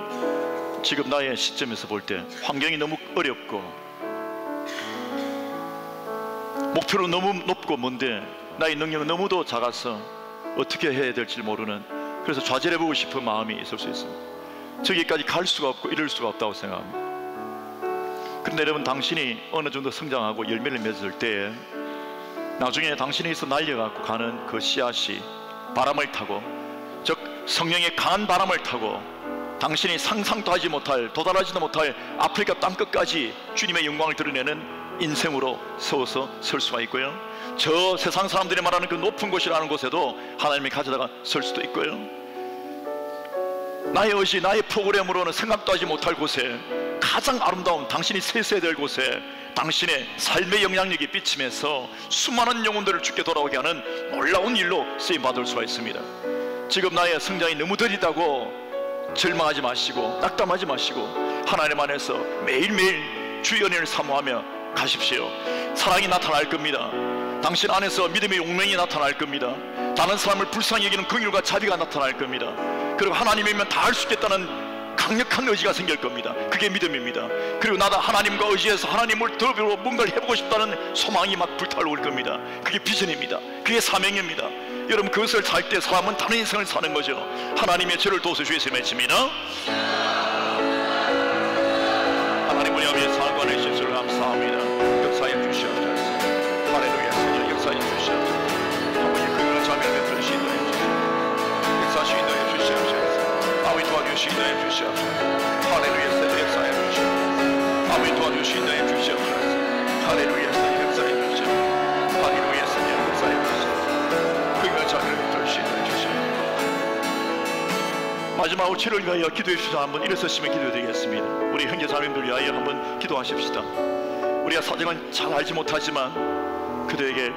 지금 나의 시점에서 볼 때 환경이 너무 어렵고 목표는 너무 높고 먼데 나의 능력은 너무도 작아서 어떻게 해야 될지 모르는, 그래서 좌절해보고 싶은 마음이 있을 수 있습니다. 저기까지 갈 수가 없고 이룰 수가 없다고 생각합니다. 그런데 여러분, 당신이 어느 정도 성장하고 열매를 맺을 때 나중에 당신에서 날려갖고 가는 그 씨앗이 바람을 타고, 즉 성령의 강한 바람을 타고 당신이 상상도 하지 못할, 도달하지도 못할 아프리카 땅끝까지 주님의 영광을 드러내는 인생으로 세워서 설 수가 있고요, 저 세상 사람들이 말하는 그 높은 곳이라는 곳에도 하나님이 가져다가 설 수도 있고요, 나의 의지, 나의 프로그램으로는 생각도 하지 못할 곳에, 가장 아름다운 당신이 세세야 될 곳에 당신의 삶의 영향력이 비치면서 수많은 영혼들을 주께 돌아오게 하는 놀라운 일로 쓰임받을 수가 있습니다. 지금 나의 성장이 너무 더디다고 절망하지 마시고 낙담하지 마시고 하나님 안에서 매일매일 주의 은혜를 사모하며 가십시오. 사랑이 나타날 겁니다. 당신 안에서 믿음의 용맹이 나타날 겁니다. 다른 사람을 불쌍히 여기는 긍휼과 자비가 나타날 겁니다. 그리고 하나님이면 다 할 수 있겠다는 강력한 의지가 생길 겁니다. 그게 믿음입니다. 그리고 나도 하나님과 의지해서 하나님을 더불어 뭔가를 해보고 싶다는 소망이 막 불타올 겁니다. 그게 비전입니다. 그게 사명입니다. 여러분, 그것을 살 때 사람은 다른 인생을 사는 거죠. 하나님의 저를 도우소 주의 이름으로 외칩니다. 하나님 우리 아버지의 사랑과 내 신수를 감사합니다. 역사해 주시옵소서. 할렐루야. 주님 역사해 주시옵소서. 아버지 그들을 자비를 베풀어 시도해 주시옵소서. 역사하시 인도해 주시옵소서. 아버지 도와주시 인도해 주시옵소서. 할렐루야. 역사해 주시옵소서. 아버지 도와주시 인도해 주시옵소서. 할렐루야. 역사해 주시옵소서. 할렐루야. 역사해 주시옵소서. 마지막으로 치료를 위하여 기도해 주시다 한번 일어서시면 기도드리겠습니다. 우리 형제 자매들 위하여 한번 기도하십시다. 우리가 사정은 잘 알지 못하지만 그들에게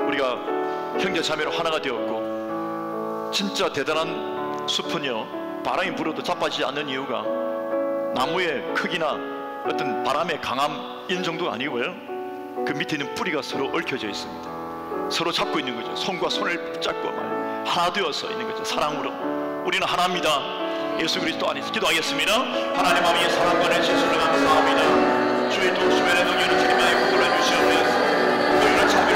우리가 형제 자매로 하나가 되었고, 진짜 대단한 숲은요 바람이 불어도 자빠지지 않는 이유가 나무의 크기나 어떤 바람의 강함인 정도가 아니고요, 그 밑에 있는 뿌리가 서로 얽혀져 있습니다. 서로 잡고 있는 거죠. 손과 손을 붙잡고 하나 되어서 있는 거죠. 사랑으로 우리는 하나입니다. 예수 그리스도 안에서 기도하겠습니다. 하나님 아버지의 사랑과 내 진실을 감사합니다. 주의 독수면의 능력을 주님의 구원을 주시옵소서. 너희는 자비를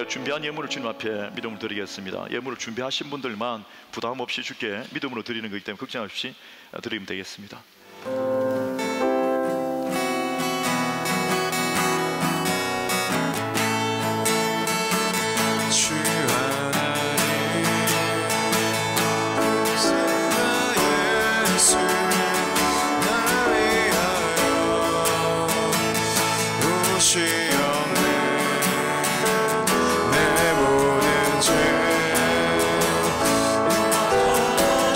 준비한 예물을 주님 앞에 믿음으로 드리겠습니다. 예물을 준비하신 분들만 부담 없이 주께 믿음으로 드리는 것이기 때문에 걱정 없이 드리면 되겠습니다. 주 하나님 생각 예수 날 위하여 오시옵네. 내 모든 죄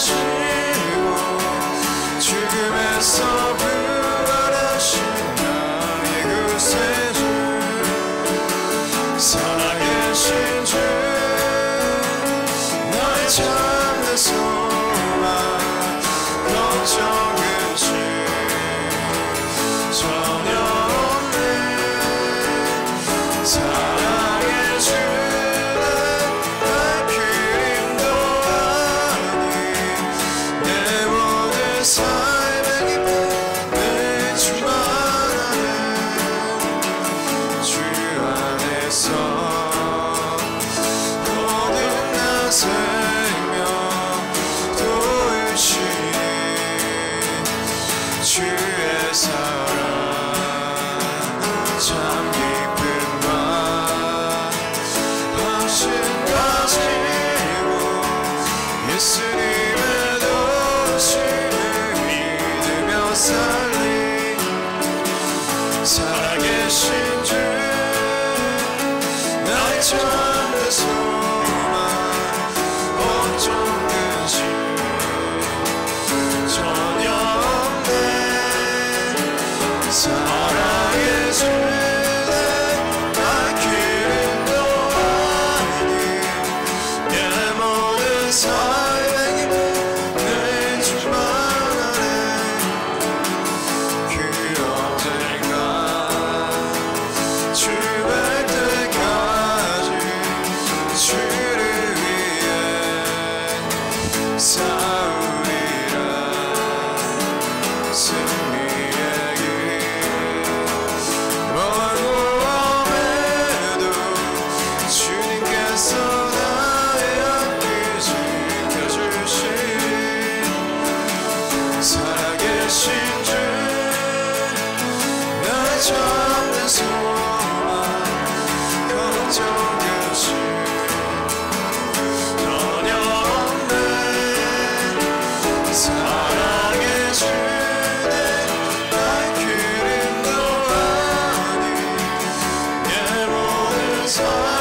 떠나시고 죽음에서 부활하신 나의 구세주 살아계신 주 나의 참된 소망 걱정 근심 전혀 없네. 사랑의 주는 날 그림도 아니 내 모든 삶의 기쁨 내 주만 아네. 주 안에서 모든 나 생명 도우시니 주의 사랑 참 깊은 맘 당신 가지고 예수님의 도심을 믿으며 살리 살아계신 주 나의 참된 소망 걱정 근심 전혀 없네. 사랑의 주는 날 기름도 아니 내 모든 삶의 기쁨 내 주만 아네. 그 언젠가 주 뵐 때까지 주를 위해 싸우리라. 승리의 길 멀고 험해도 주님께서 나의 앞길 지켜주시니 살아계신 주 나의 참된 소망 걱정 근심 전혀 없네. 사랑의 주는 날 그림도 아니 내 모든 삶